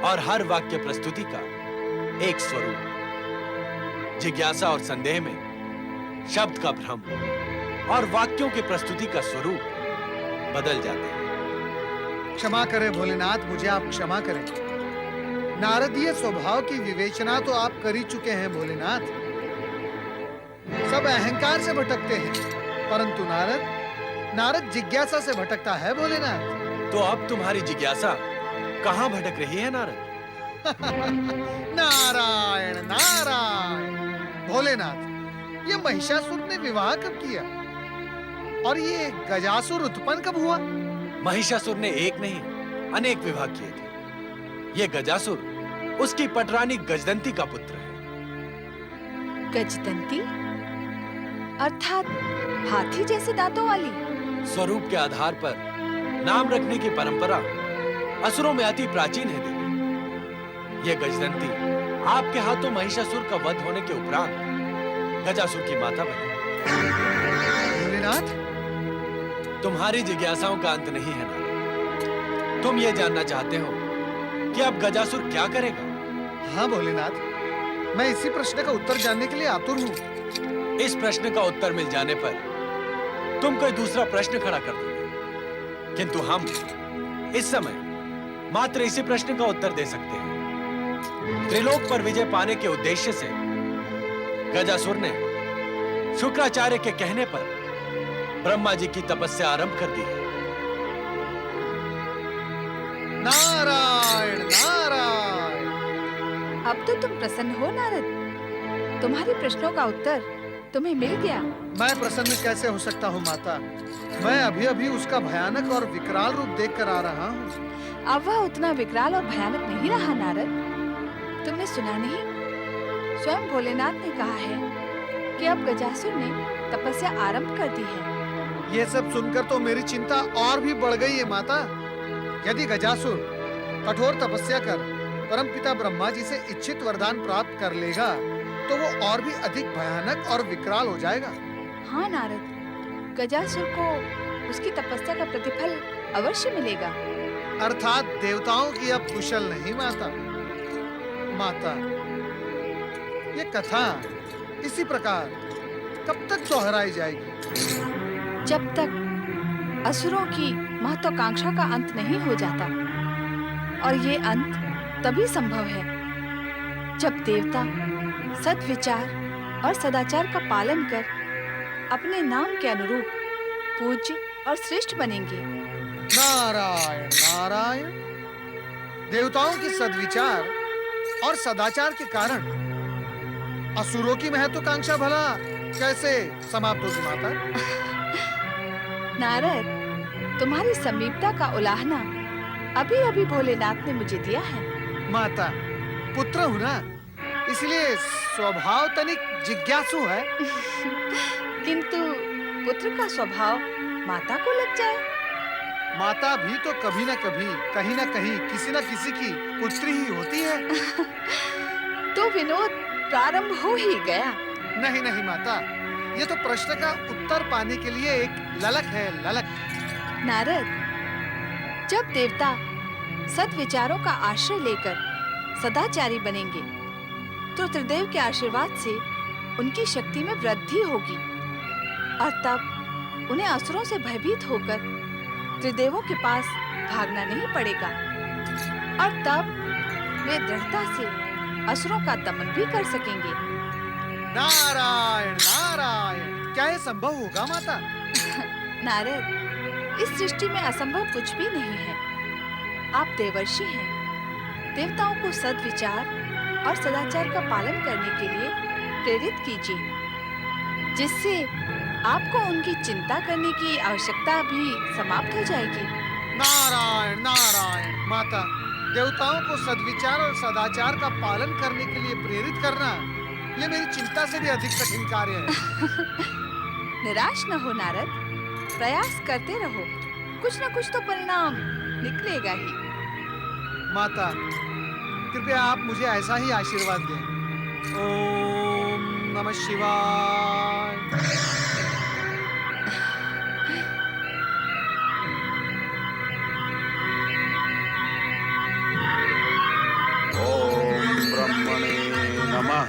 और हर वाक्य प्रस्तुति का एक स्वरूप। जिज्ञासा और संदेह में शब्द का भ्रम और वाक्यों की प्रस्तुति का स्वरूप बदल जाते हैं। क्षमा करें भोलेनाथ, मुझे आप क्षमा करें। नारदीय स्वभाव की विवेचना तो आप कर ही चुके हैं भोलेनाथ। सब अहंकार से भटकते हैं, परंतु नारद जिज्ञासा से भटकता है भोलेनाथ। तो अब तुम्हारी जिज्ञासा कहाँ भटक रही है नारद? नारायण नारायण। भोलेनाथ, ये महिषासुर ने विवाह कब किया? और ये गजासुर उत्पन्न कब हुआ? महिषासुर ने एक नहीं अनेक विवाह किए थे। ये गजासुर उसकी पटरानी गजदंती का पुत्र है। गजदंती अर्थात हाथी जैसे दांतों वाली? स्वरूप के आधार पर नाम रखने की परंपरा असुरों में अति प्राचीन है देवी। ये गजदंती आपके हाथों महिषासुर का वध होने के उपरांत गजासुर की माता बनी। भोलेनाथ, तुम्हारी जिज्ञासाओं का अंत नहीं है नारद। तुम ये जानना चाहते हो कि अब गजासुर क्या करेगा? हाँ भोलेनाथ, मैं इसी प्रश्न का उत्तर जानने के लिए आतुर हूँ। इस प्रश्न का उत्तर मिल जाने पर तुम कोई दूसरा प्रश्न खड़ा कर दोगे, किंतु हम इस समय मात्र इसी प्रश्न का उत्तर दे सकते हैं। त्रिलोक पर विजय पाने के उद्देश्य से गजासुर ने शुक्राचार्य के कहने पर ब्रह्मा जी की तपस्या आरंभ कर दी है। नारायण नारायण। अब तो तुम प्रसन्न हो नारद? तुम्हारे प्रश्नों का उत्तर तुम्हें मिल गया। मैं प्रसन्न कैसे हो सकता हूँ माता? मैं अभी अभी उसका भयानक और विकराल रूप देखकर आ रहा हूँ। अब वह उतना विकराल और भयानक नहीं रहा नारद। तुमने सुना नहीं? स्वयं भोलेनाथ ने कहा है कि अब गजासुर ने तपस्या आरंभ कर दी है। ये सब सुनकर तो मेरी चिंता और भी बढ़ गई है माता। यदि गजासुर कठोर तपस्या कर परमपिता ब्रह्मा जी से इच्छित वरदान प्राप्त कर लेगा, तो वो और भी अधिक भयानक और विकराल हो जाएगा। हाँ नारद, गजासुर को उसकी तपस्या का प्रतिफल अवश्य मिलेगा। अर्थात देवताओं की अब कुशल नहीं माता। माता, ये कथा इसी प्रकार कब तक दोहराई जाएगी? जब तक असुरों की महत्वाकांक्षा का अंत नहीं हो जाता। और ये अंत तभी संभव है जब देवता सद्विचार और सदाचार का पालन कर अपने नाम के अनुरूप पूज्य और श्रेष्ठ बनेंगे। नारायण नारायण। देवताओं की सद्विचार और सदाचार के कारण असुरों की महत्वाकांक्षा भला कैसे समाप्त होगी माता? नारद, तुम्हारी समीपता का उलाहना अभी अभी भोलेनाथ ने मुझे दिया है। माता, पुत्र हूँ ना, इसलिए स्वभाव तनिक जिज्ञासु है। किंतु पुत्र का स्वभाव माता को लग जाए। माता भी तो कभी न कभी, कहीं न कहीं, किसी न किसी की पुत्री ही होती है। तो विनोद प्रारंभ हो ही गया। नहीं नहीं माता, ये तो प्रश्न का उत्तर पाने के लिए एक ललक है, ललक। नारद, जब देवता सद्विचारों का आश्रय लेकर सदाचारी बनेंगे, तो त्रिदेव के आशीर्वाद से उनकी शक्ति में वृद्धि होगी और तब उन्हें असुरों से भयभीत होकर त्रिदेवों के पास भागना नहीं पड़ेगा और तब वे दृढ़ता से असुरों का दमन भी कर सकेंगे। नारायण नारायण, क्या ये संभव होगा माता? नारद, इस सृष्टि में असंभव कुछ भी नहीं है। आप देवर्षि हैं। देवताओं को सद्विचार और सदाचार का पालन करने के लिए प्रेरित कीजिए, जिससे आपको उनकी चिंता करने की आवश्यकता भी समाप्त हो जाएगी। नारायण नारायण, माता, देवताओं को सद्विचार और सदाचार का पालन करने के लिए प्रेरित करना, ये मेरी चिंता से भी अधिक कठिन कार्य है। निराश न हो नारद, प्रयास करते रहो, कुछ न कुछ तो परिणाम निकलेगा ही। माता, कृपया आप मुझे ऐसा ही आशीर्वाद दें। ओम नमः शिवाय। ओम ब्रह्मणे नमः।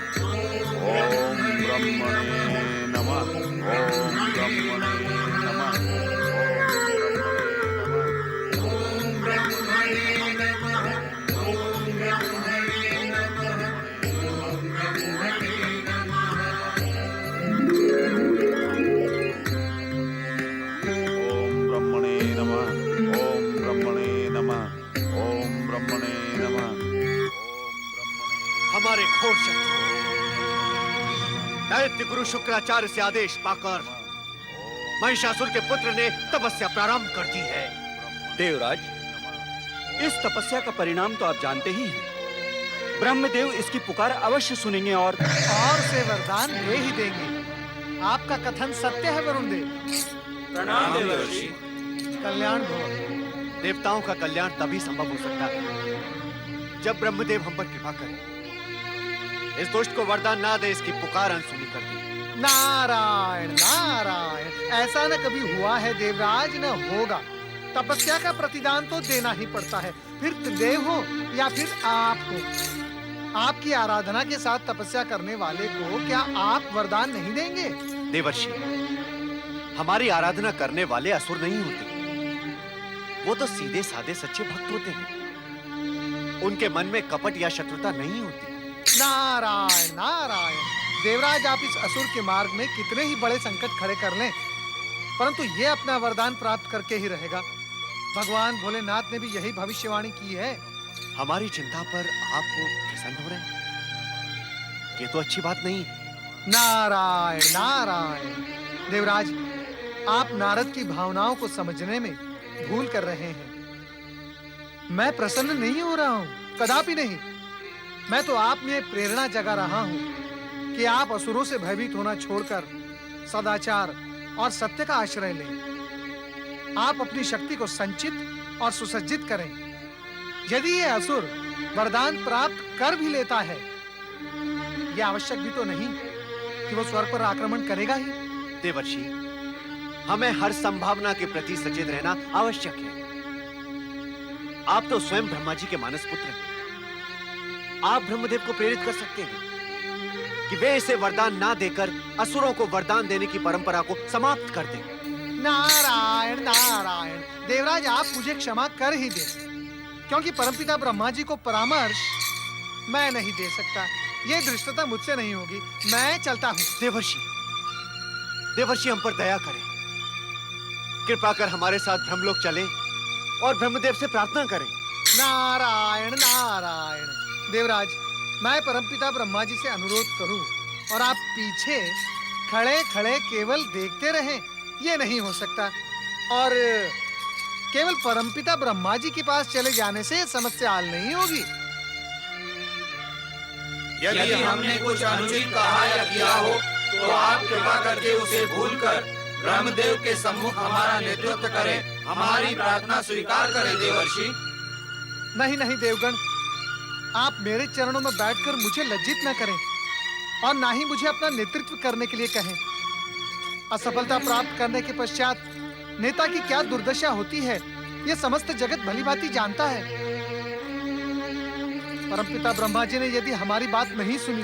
ओम ब्रह्मणे नमः। ओम ब्रह्मणे नमः। ओम ब्रह्मणे नमः। ओम ब्रह्मणे नमः। ओम ब्रह्मणे नमः। हमारे घोर शत्रु दैत्य गुरु शुक्राचार्य से आदेश पाकर महिषासुर के पुत्र ने तपस्या प्रारंभ कर दी है। देवराज, इस तपस्या का परिणाम तो आप जानते ही हैं। ब्रह्मदेव इसकी पुकार अवश्य सुनेंगे और से वरदान दे ही देंगे। आपका कथन सत्य है वरुण देव। प्रणाम देवर्षि। कल्याण भव। देवताओं का कल्याण तभी संभव हो सकता है जब ब्रह्मदेव हम पर कृपा करें। इस दुष्ट को वरदान ना दे, इसकी पुकार अनसुनी कर दे। नारायण नारायण, ऐसा न कभी हुआ है देवराज, न होगा। तपस्या का प्रतिदान तो देना ही पड़ता है, फिर देव हो या फिर आप हो। आपकी आराधना के साथ तपस्या करने वाले को क्या आप वरदान नहीं देंगे? देवर्षि, हमारी आराधना करने वाले असुर नहीं होते, वो तो सीधे साधे सच्चे भक्त होते हैं। उनके मन में कपट या शत्रुता नहीं होती। नारायण नारायण, देवराज, आप इस असुर के मार्ग में कितने ही बड़े संकट खड़े कर लें, परंतु ये अपना वरदान प्राप्त करके ही रहेगा। भगवान भोलेनाथ ने भी यही भविष्यवाणी की है। हमारी चिंता पर आप प्रसन्न हो रहे हैं, ये तो अच्छी बात नहीं है। नारायण नारायण, देवराज, आप नारद की भावनाओं को समझने में भूल कर रहे हैं। मैं प्रसन्न नहीं हो रहा हूँ, कदापि नहीं। मैं तो आप में प्रेरणा जगा रहा हूँ कि आप असुरों से भयभीत होना छोड़कर सदाचार और सत्य का आश्रय लें। आप अपनी शक्ति को संचित और सुसज्जित करें। यदि ये असुर वरदान प्राप्त कर भी लेता है, यह आवश्यक भी तो नहीं कि वो स्वर्ग पर आक्रमण करेगा ही। देवर्षि, हमें हर संभावना के प्रति सचेत रहना आवश्यक है। आप तो स्वयं ब्रह्मा जी के मानस पुत्र हैं। आप ब्रह्मदेव को प्रेरित कर सकते हैं कि वे इसे वरदान ना देकर असुरों को वरदान देने की परंपरा को समाप्त कर दें। नारायण नारायण, देवराज, आप मुझे क्षमा कर ही दें, क्योंकि परमपिता ब्रह्मा जी को परामर्श मैं नहीं दे सकता। ये धृष्टता मुझसे नहीं होगी। मैं चलता हूँ। देवर्षि, देवर्षि, हम पर दया करें। कृपा कर हमारे साथ ब्रह्मलोक चलें और ब्रह्मदेव से प्रार्थना करें। नारायण नारायण, देवराज, मैं परमपिता ब्रह्मा जी से अनुरोध करूं और आप पीछे खड़े खड़े केवल देखते रहें, ये नहीं हो सकता। और केवल परमपिता ब्रह्मा जी के पास चले जाने से समस्या हल नहीं होगी। यदि हमने कुछ अनुचित कहा या किया हो तो आप कृपा करके उसे भूलकर ब्रह्मदेव के सम्मुख हमारा नेतृत्व करें, हमारी प्रार्थना स्वीकार करें देवर्षि। नहीं नहीं देवगण, आप मेरे चरणों में बैठकर मुझे लज्जित न करें और ना ही मुझे अपना नेतृत्व करने के लिए कहें। असफलता प्राप्त करने के पश्चात नेता की क्या दुर्दशा होती है, यह समस्त जगत भलीभांति जानता है। परमपिता ब्रह्मा जी ने यदि हमारी बात नहीं सुनी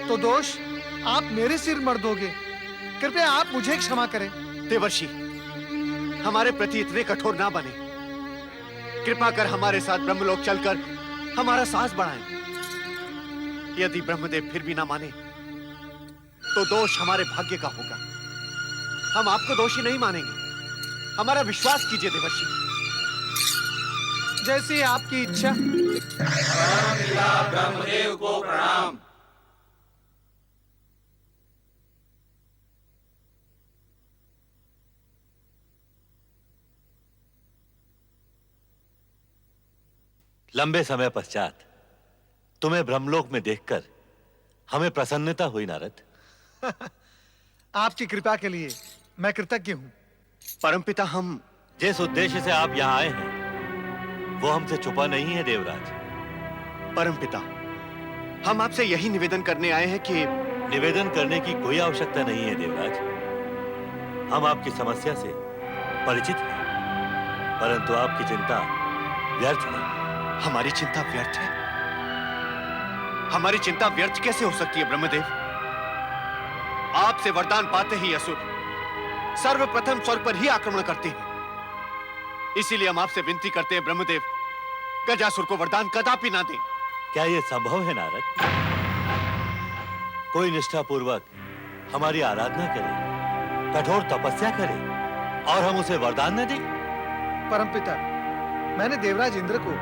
तो दोष आप मेरे सिर मर दोगे। कृपया आप मुझे क्षमा करें। देवर्षि, हमारे प्रति इतने कठोर ना बने। कृपा कर हमारे साथ ब्रह्मलोक चलकर हमारा साहस बढ़ाएं। यदि ब्रह्मदेव फिर भी ना माने तो दोष हमारे भाग्य का होगा। हम आपको दोषी नहीं मानेंगे। हमारा विश्वास कीजिए देवर्षि। जैसी आपकी इच्छा। परमपिता ब्रह्मदेव को प्रणाम। लंबे समय पश्चात तुम्हें ब्रह्मलोक में देखकर हमें प्रसन्नता हुई नारद। आपकी कृपा के लिए मैं कृतज्ञ हूँ। परमपिता, हम जिस उद्देश्य से आप यहाँ आए हैं वो हमसे छुपा नहीं है देवराज। परमपिता, हम आपसे यही निवेदन करने आए हैं कि निवेदन करने की कोई आवश्यकता नहीं है देवराज। हम आपकी समस्या से परिचित हैं, परंतु आपकी चिंता व्यर्थ है। हमारी चिंता व्यर्थ है? हमारी चिंता व्यर्थ कैसे हो सकती है ब्रह्मदेव? आपसे वरदान पाते ही असुर सर्वप्रथम स्वर्ग पर ही आक्रमण करते हैं। इसीलिए हम आपसे विनती करते हैं ब्रह्मदेव, गजासुर को वरदान कदापि ना दें। क्या यह संभव है नारद? कोई निष्ठापूर्वक हमारी आराधना करे, कठोर तपस्या करे और हम उसे वरदान न दें? परमपिता, मैंने देवराज इंद्र को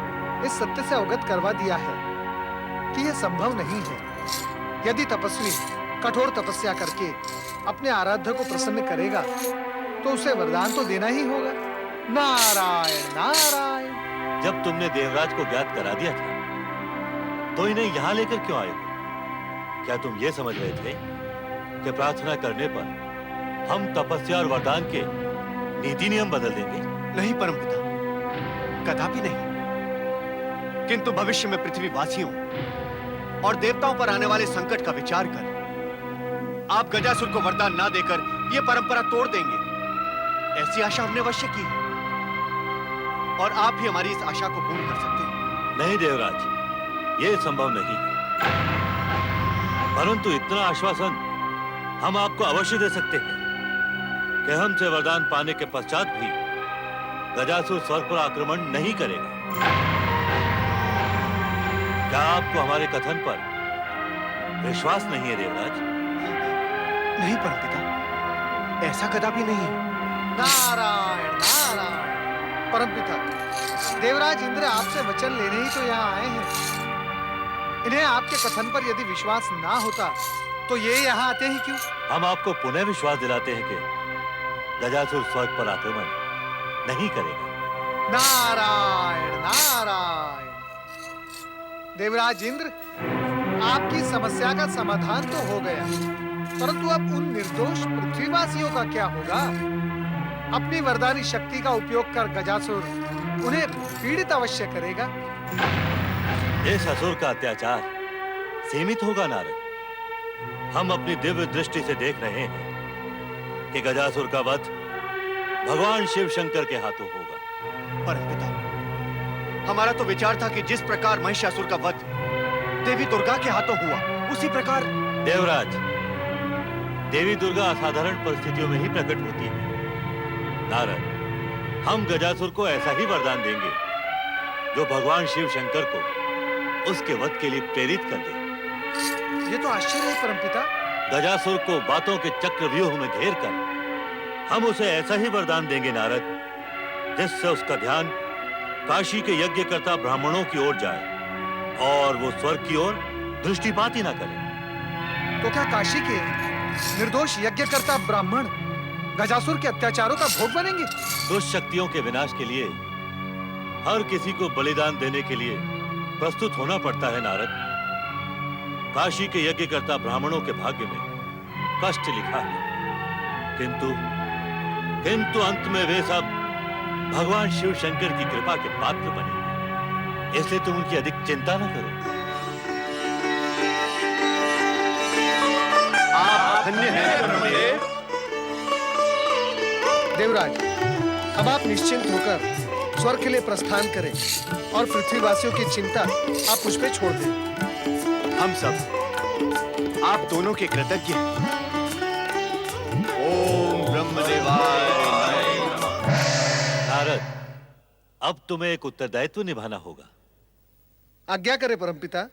इस सत्य से अवगत करवा दिया है कि यह संभव नहीं है। यदि तपस्वी कठोर तपस्या करके अपने आराध्य को प्रसन्न करेगा तो उसे वरदान तो देना ही होगा। नारायण नारायण। जब तुमने देवराज को ज्ञात करा दिया था तो इन्हें यहाँ लेकर क्यों आए? क्या तुम ये समझ रहे थे कि प्रार्थना करने पर हम तपस्या और वरदान के नीति नियम बदल देंगे? नहीं परमपिता, कदापि नहीं। किंतु भविष्य में पृथ्वीवासियों और देवताओं पर आने वाले संकट का विचार कर आप गजासुर को वरदान ना देकर यह परंपरा तोड़ देंगे, ऐसी आशा हमने अवश्य की है और आप ही हमारी इस आशा को पूर्ण कर सकते हैं। नहीं देवराज, ये संभव नहीं है, परंतु इतना आश्वासन हम आपको अवश्य दे सकते हैं कि हमसे वरदान पाने के पश्चात भी गजासुर स्वर्ग पर आक्रमण नहीं करेगा। क्या आपको हमारे कथन पर विश्वास नहीं है देवराज? नहीं परमपिता, ऐसा कदापि नहीं है। नारायण नारायण। परमपिता, देवराज इंद्र आपसे वचन लेने ही तो यहाँ आए हैं। इन्हें आपके कथन पर यदि विश्वास ना होता तो ये यहाँ आते ही क्यों? हम आपको पुनः विश्वास दिलाते हैं कि गजासुर स्वर्ग पर आक्रमण नहीं करेगा। नारायण नारायण। देवराज इंद्र, आपकी समस्या का समाधान तो हो गया, परंतु अब उन निर्दोष पृथ्वीवासियों का क्या होगा? अपनी वरदानी शक्ति का उपयोग कर गजासुर उन्हें पीड़ित अवश्य करेगा। इस असुर का अत्याचार सीमित होगा नारद। हम अपनी दिव्य दृष्टि से देख रहे हैं कि गजासुर का वध भगवान शिव शंकर के हाथों होगा। परमपिता, हमारा तो विचार था कि जिस प्रकार महिषासुर का वध देवी दुर्गा के हाथों हुआ, उसी प्रकार देवराज, देवी दुर्गा असाधारण परिस्थितियों में ही प्रकट होती है। नारद, हम गजासुर को ऐसा ही वरदान देंगे जो भगवान शिव शंकर को उसके वध के लिए प्रेरित कर दे। ये तो आश्चर्य है परमपिता। गजासुर को बातों के चक्रव्यूह में घेर कर हम उसे ऐसा ही वरदान देंगे नारद, जिससे उसका ध्यान काशी के यज्ञकर्ता ब्राह्मणों की ओर जाए और वो स्वर्ग की ओर दृष्टिपात ही ना करे। तो क्या काशी के निर्दोष यज्ञकर्ता ब्राह्मण गजासुर के अत्याचारों का भोग बनेंगे। दुष्ट शक्तियों के विनाश के लिए हर किसी को बलिदान देने के लिए प्रस्तुत होना पड़ता है नारद। काशी के यज्ञकर्ता ब्राह्मणों के भाग्य में कष्ट लिखा है, किंतु अंत में वे सब भगवान शिव शंकर की कृपा के पात्र बनेंगे, इसलिए तुम उनकी अधिक चिंता न करो। आप धन्य हैं ब्रह्मदेव। देवराज, अब आप निश्चिंत होकर स्वर्ग के लिए प्रस्थान करें और पृथ्वीवासियों की चिंता आप मुझ पे छोड़ दें। हम सब आप दोनों के कृतज्ञ हैं। ओम ब्रह्मदेवाय नमः। नारद, अब तुम्हें एक उत्तरदायित्व निभाना होगा। आज्ञा करें परमपिता,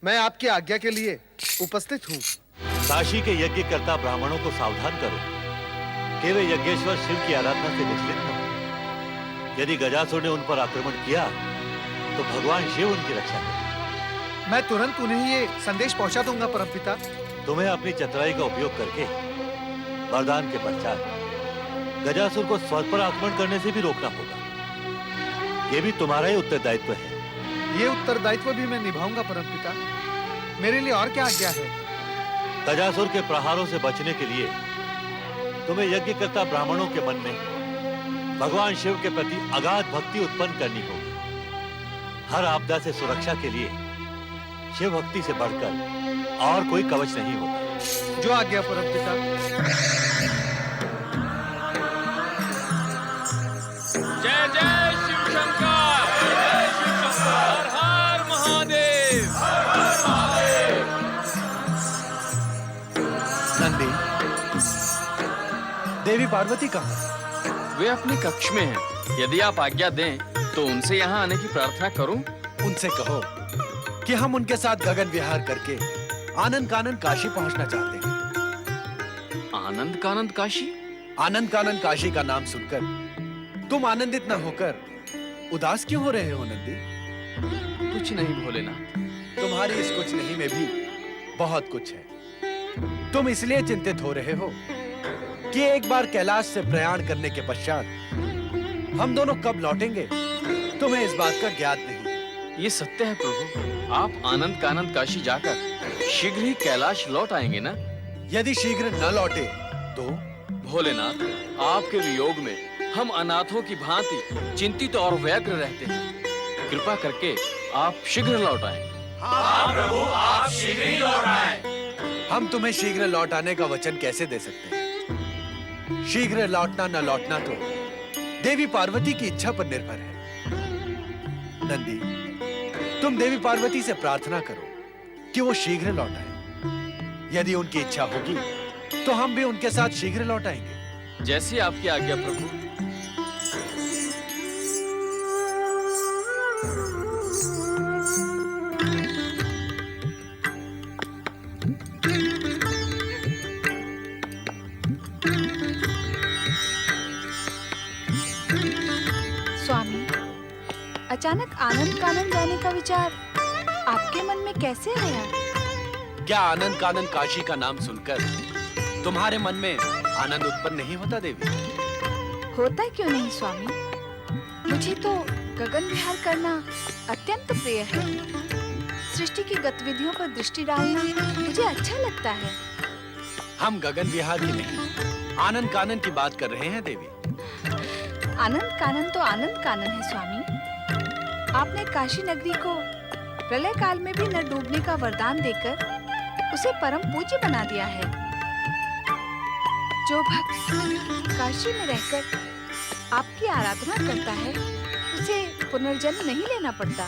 मैं आपकी आज्ञा के लिए उपस्थित हूँ। काशी के यज्ञकर्ता ब्राह्मणों को सावधान करो कि वे यज्ञेश्वर शिव की आराधना से विचलित न हो। यदि गजासुर ने उन पर आक्रमण किया तो भगवान शिव उनकी रक्षा करें। मैं तुरंत उन्हें ये संदेश पहुंचा दूंगा परमपिता। तुम्हें अपनी चतुराई का उपयोग करके वरदान के पश्चात गजासुर को स्वर्ग पर आक्रमण करने से भी रोकना होगा। ये भी तुम्हारा ही उत्तरदायित्व है। ये उत्तरदायित्व भी मैं निभाऊंगा परमपिता। मेरे लिए और क्या आज्ञा है? गजासुर के प्रहारों से बचने के लिए तुम्हें यज्ञकर्ता ब्राह्मणों के मन में भगवान शिव के प्रति अगाध भक्ति उत्पन्न करनी होगी। हर आपदा से सुरक्षा के लिए शिव भक्ति से बढ़कर और कोई कवच नहीं होता। जो आज्ञा परमपिता। जय जय शिव शंकर, जय शिव शंकर, हर हर महादेव, हर हर महादेव। नंदी, देवी पार्वती कहाँ? वे अपने कक्ष में हैं। यदि आप आज्ञा दें तो उनसे यहाँ आने की प्रार्थना करूं? उनसे कहो कि हम उनके साथ गगन विहार करके आनंद कानन काशी पहुंचना चाहते हैं। आनंद कानंद काशी? आनंद कानन काशी का नाम सुनकर तुम आनंदित न होकर उदास क्यों हो रहे हो नंदी? कुछ नहीं भोलेनाथ। तुम्हारी इस कुछ नहीं में भी बहुत कुछ है। तुम इसलिए चिंतित हो रहे हो कि एक बार कैलाश से प्रयाण करने के पश्चात हम दोनों कब लौटेंगे तुम्हें इस बात का ज्ञात नहीं। ये सत्य है प्रभु। आप आनंद कानंद काशी जाकर शीघ्र ही कैलाश लौट आएंगे ना? यदि शीघ्र न लौटे तो? भोलेनाथ, आपके वियोग में हम अनाथों की भांति चिंतित और व्यग्र रहते हैं। कृपा करके आप शीघ्र लौट आएं। हाँ प्रभु, आप शीघ्र ही लौट आएं। हम तुम्हें शीघ्र लौट आने का वचन कैसे दे सकते हैं? शीघ्र लौटना न लौटना तो देवी पार्वती की इच्छा पर निर्भर है। नंदी, तुम देवी पार्वती से प्रार्थना करो कि वो शीघ्र लौट आए। यदि उनकी इच्छा होगी तो हम भी उनके साथ शीघ्र लौट आएंगे। जैसी आपकी आज्ञा प्रभु। स्वामी, अचानक आनंद कानन जाने का विचार आपके मन में कैसे आया? क्या आनंद कानन काशी का नाम सुनकर तुम्हारे मन में आनंद उत्पन्न नहीं होता देवी? होता क्यों नहीं स्वामी? मुझे तो गगन विहार करना अत्यंत प्रिय है। सृष्टि की गतिविधियों पर दृष्टि डालना मुझे अच्छा लगता है। हम गगन विहार की नहीं, आनंद कानन की बात कर रहे हैं देवी। आनंद कानन तो आनंद कानन है स्वामी। आपने काशी नगरी को प्रलय काल में भी न डूबने का वरदान देकर उसे परम पूज्य बना दिया है। जो भक्त काशी में रहकर आपकी आराधना करता है उसे पुनर्जन्म नहीं लेना पड़ता।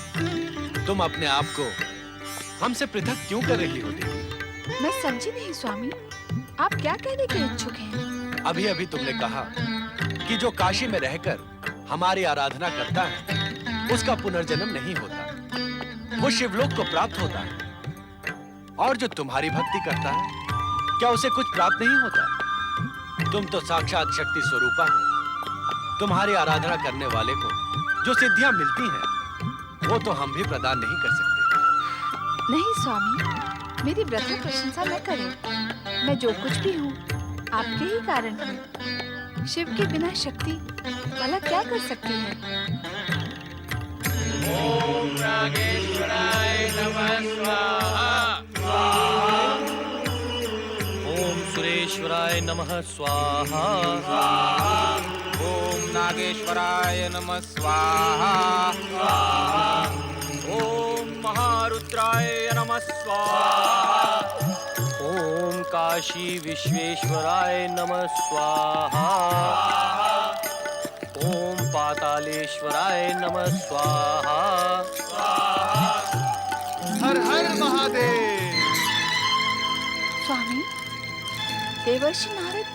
तुम अपने आप को हमसे पृथक क्यों कर रही हो देवी? मैं समझी नहीं स्वामी, आप क्या कहने के इच्छुक हैं? अभी अभी तुमने कहा कि जो काशी में रहकर हमारी आराधना करता है उसका पुनर्जन्म नहीं होता, वो शिवलोक को प्राप्त होता है। और जो तुम्हारी भक्ति करता है क्या उसे कुछ प्राप्त नहीं होता? तुम तो साक्षात शक्ति स्वरूपा हो। तुम्हारी आराधना करने वाले को जो सिद्धियां मिलती हैं वो तो हम भी प्रदान नहीं कर सकते। नहीं स्वामी, मेरी व्यर्थ प्रशंसा न करें। मैं जो कुछ भी हूँ आपके ही कारण है। शिव के बिना शक्ति भला क्या कर सकती है? ओम नागेश्वराय नमः स्वाहा। ओम सुरेश्वराय नमः स्वाहा। ओम नागेश्वराय नमः स्वाहा। ओम महारुद्राय नमः स्वाहा। ओम काशी विश्वेश्वराय नमः स्वाहा। ओम पातालेश्वराय नमः स्वाहा। हर हर महादेव। स्वामी, देवर्षि नारद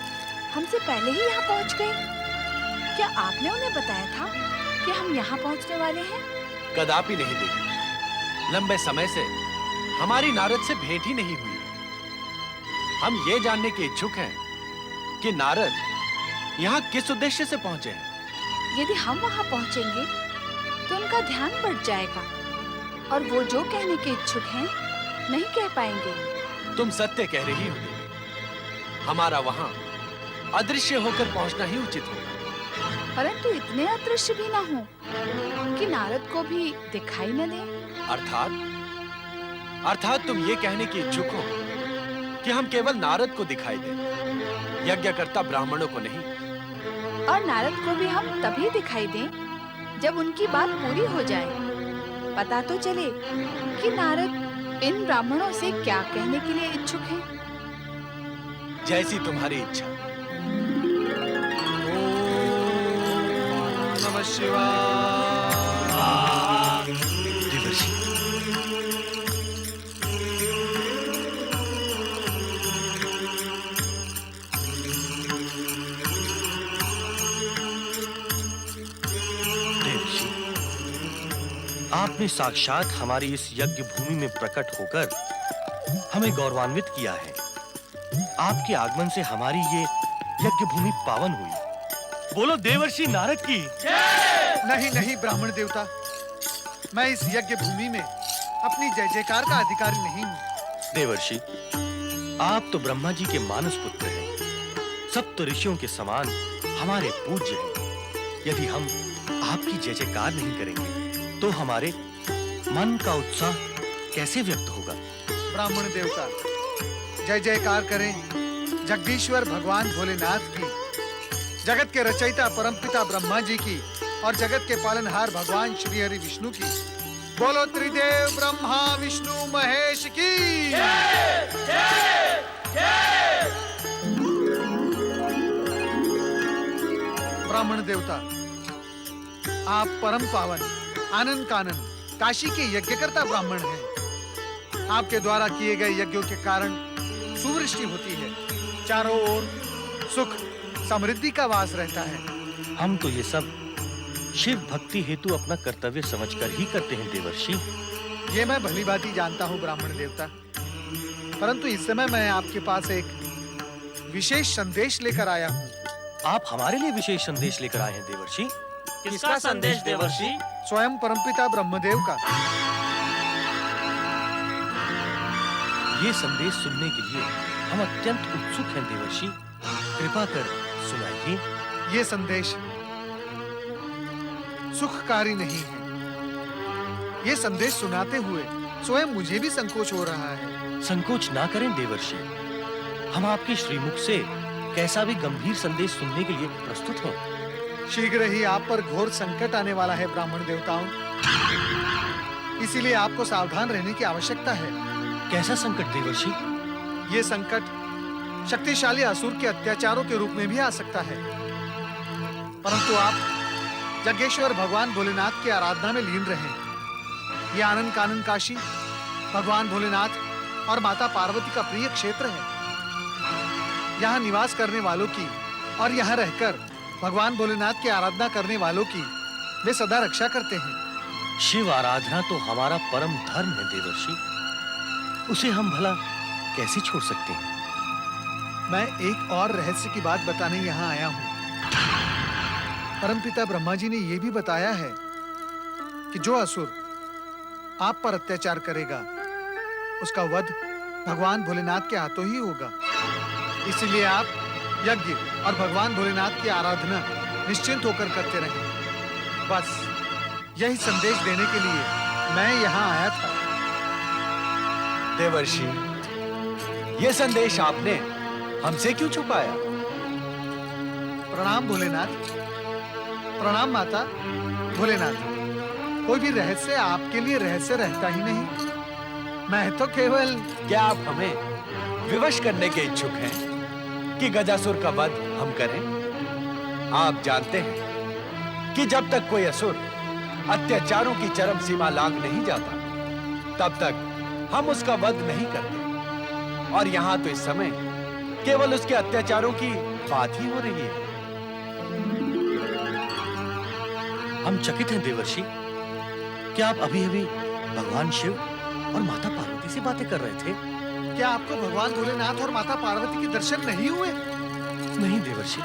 हमसे पहले ही यहाँ पहुँच गए। क्या आपने उन्हें बताया था कि हम यहाँ पहुँचने वाले हैं? कदापि नहीं देवी। लंबे समय से हमारी नारद से भेंट ही नहीं हुई। हम ये जानने के इच्छुक हैं कि नारद यहाँ किस उद्देश्य से पहुंचे हैं। यदि हम वहाँ पहुँचेंगे तो उनका ध्यान बढ़ जाएगा और वो जो कहने के इच्छुक हैं नहीं कह पाएंगे। तुम सत्य कह रही हो देवी। हमारा वहाँ अदृश्य होकर पहुंचना ही उचित होगा। परंतु इतने अदृश्य भी ना हो कि नारद को भी दिखाई न दे। अर्थात तुम ये कहने की इच्छुक हो कि हम केवल नारद को दिखाई दें, यज्ञकर्ता ब्राह्मणों को नहीं। और नारद को भी हम तभी दिखाई दें जब उनकी बात पूरी हो जाए। पता तो चले कि नारद इन ब्राह्मणों से क्या कहने के लिए इच्छुक हैं। जैसी तुम्हारी इच्छा। नमः शिवाय। देवर्षि, आपने साक्षात हमारी इस यज्ञ भूमि में प्रकट होकर हमें गौरवान्वित किया है। आपके आगमन से हमारी ये यज्ञ भूमि पावन हुई। बोलो देवर्षि नारद की। नहीं नहीं ब्राह्मण देवता, मैं इस यज्ञ भूमि में अपनी जय जयकार का अधिकारी नहीं हूँ। देवर्षि, आप तो ब्रह्मा जी के मानस पुत्र हैं। सप्त ऋषियों के समान हमारे पूज्य हैं। यदि हम आपकी जय जयकार नहीं करेंगे तो हमारे मन का उत्साह कैसे व्यक्त होगा? ब्राह्मण देवता, जय जयकार करें जगदीश्वर भगवान भोलेनाथ की, जगत के रचयिता परमपिता ब्रह्मा जी की और जगत के पालनहार भगवान श्री हरि विष्णु की। बोलो त्रिदेव ब्रह्मा विष्णु महेश की। ब्राह्मण देवता, आप परम पावन आनंद कानन काशी के यज्ञकर्ता ब्राह्मण हैं। आपके द्वारा किए गए यज्ञों के कारण सुवृष्टि होती है, चारों ओर सुख समृद्धि का वास रहता है। हम तो ये सब शिव भक्ति हेतु अपना कर्तव्य समझकर ही करते हैं देवर्षि। ये मैं भली भांति जानता हूँ ब्राह्मण देवता, परंतु इस समय मैं आपके पास एक विशेष संदेश लेकर आया हूँ। आप हमारे लिए विशेष संदेश लेकर आए हैं देवर्षि। किसका संदेश देवर्षि? स्वयं परमपिता ब्रह्मदेव का। ये संदेश सुनने के लिए हम अत्यंत उत्सुक हैं देवर्षि। कृपा कर सुनाइए। ये संदेश सुखकारी नहीं है। ये संदेश सुनाते हुए स्वयं मुझे भी संकोच हो रहा है। संकोच ना करें देवर्षि। हम आपके श्रीमुख से कैसा भी गंभीर संदेश सुनने के लिए प्रस्तुत हैं। शीघ्र ही आप पर घोर संकट आने वाला है ब्राह्मण देवताओं, इसीलिए आपको सावधान रहने की आवश्यकता है। कैसा संकट देवर्षि? ये संकट शक्तिशाली असुर के अत्याचारों के रूप में भी आ सकता है, परंतु आप यज्ञेश्वर भगवान भोलेनाथ की आराधना में लीन रहें। ये आनंद कानन काशी भगवान भोलेनाथ और माता पार्वती का प्रिय क्षेत्र है। यहाँ निवास करने वालों की और यहाँ रहकर भगवान भोलेनाथ की आराधना करने वालों की वे सदा रक्षा करते हैं। शिव आराधना तो हमारा परम धर्म है देवर्षि। उसे हम भला कैसे छोड़ सकते हैं? मैं एक और रहस्य की बात बताने यहाँ आया हूँ। परमपिता ब्रह्मा जी ने यह भी बताया है कि जो असुर आप पर अत्याचार करेगा उसका वध भगवान भोलेनाथ के हाथों ही होगा। इसलिए आप यज्ञ और भगवान भोलेनाथ की आराधना निश्चिंत होकर करते रहें। बस यही संदेश देने के लिए मैं यहाँ आया था। देवर्षि, ये संदेश आपने हमसे क्यों छुपाया? प्रणाम भोलेनाथ। प्रणाम माता भोलेनाथ। कोई भी रहस्य आपके लिए रहस्य रहता ही नहीं। मैं तो केवल... क्या आप हमें विवश करने के इच्छुक हैं कि गजासुर का वध हम करें? आप जानते हैं कि जब तक कोई असुर अत्याचारों की चरम सीमा लांघ नहीं जाता, तब तक हम उसका वध नहीं करते। और यहाँ तो इस समय केवल उसके अत्याचारों की बात ही हो रही है। हम चकित हैं देवर्षि। क्या आप अभी-अभी भगवान शिव और माता पार्वती से बातें कर रहे थे? क्या आपको भगवान भोलेनाथ और माता पार्वती के दर्शन नहीं हुए? नहीं देवर्षि,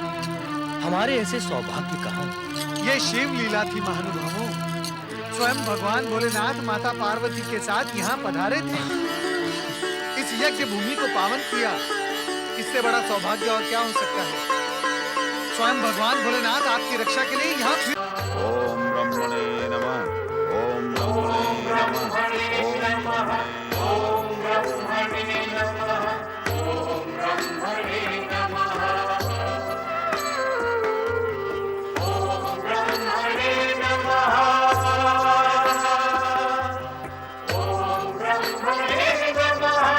हमारे ऐसे सौभाग्य कहाँ। ये शिव लीला थी महानुभावों। स्वयं भगवान भोलेनाथ माता पार्वती के साथ यहाँ पधारे थे। इस यज्ञ भूमि को पावन किया। इससे बड़ा सौभाग्य और क्या हो सकता है? स्वयं भगवान भोलेनाथ आपकी रक्षा के लिए यहाँ फिर... ओम ब्रह्मणे नमः। ओम ब्रह्मणे नमः। ओम ब्रह्मणे नमः। ओम ब्रह्मणे नमः। ओम ब्रह्मणे नमः। ओम ब्रह्मणे नमः।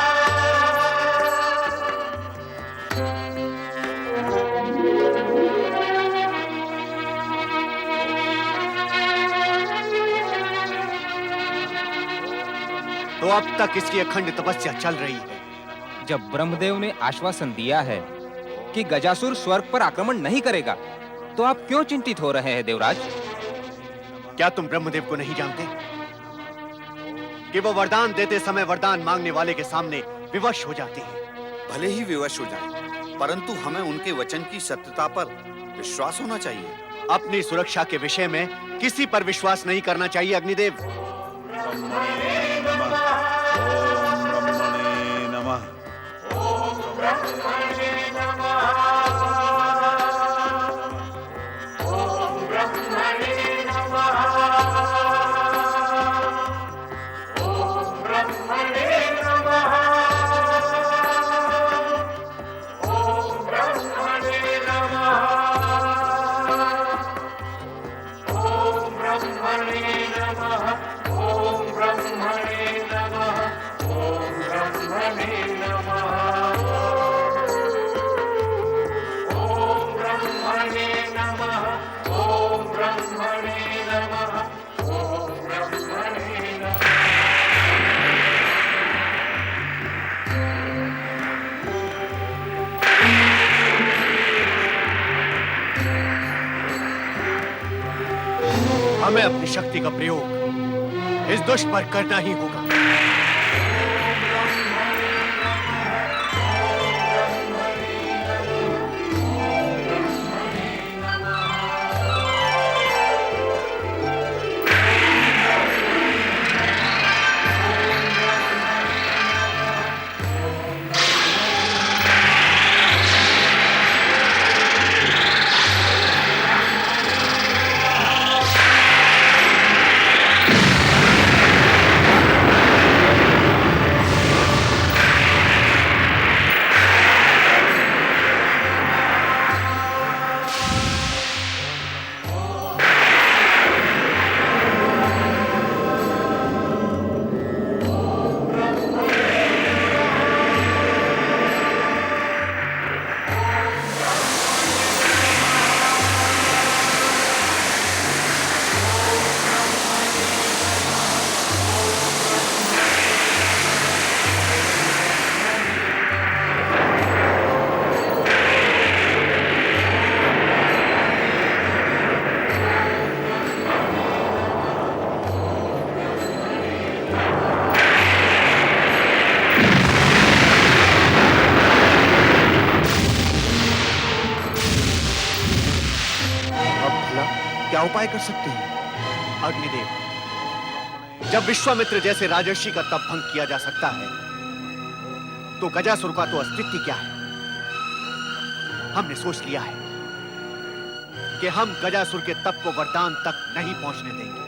तो अब तक इसकी अखंड तपस्या चल रही है। जब ब्रह्मदेव ने आश्वासन दिया है कि गजासुर स्वर्ग पर आक्रमण नहीं करेगा, तो आप क्यों चिंतित हो रहे हैं देवराज? क्या तुम ब्रह्मदेव को नहीं जानते कि वो वरदान देते समय वरदान मांगने वाले के सामने विवश हो जाते हैं? भले ही विवश हो जाए, परंतु हमें उनके वचन की सत्यता पर विश्वास होना चाहिए। अपनी सुरक्षा के विषय में किसी पर विश्वास नहीं करना चाहिए अग्निदेव। ब्रह्मणे नमः। ओम ब्रह्मणे नमः। ओम ब्रह्मणे नमः। ओम ब्रह्मणे नमः। ओम ब्रह्मणे नमः। ओम ब्रह्मणे नमः। ओम ब्रह्मणे नमः। ओम ब्रह्मणे नमः। ओम ब्रह्मणे नमः। ओम ब्रह्मणे नमः। ओम ब्रह्मणे नमः। ओम ब्रह्मणे नमः। हमें अपनी शक्ति का प्रयोग इस दुष्ट पर करना ही होगा। क्या उपाय कर सकते हैं अग्निदेव? जब विश्वामित्र जैसे राजर्षि का तप भंग किया जा सकता है, तो गजासुर का तो अस्तित्व क्या है? हमने सोच लिया है कि हम गजासुर के तप को वरदान तक नहीं पहुंचने देंगे।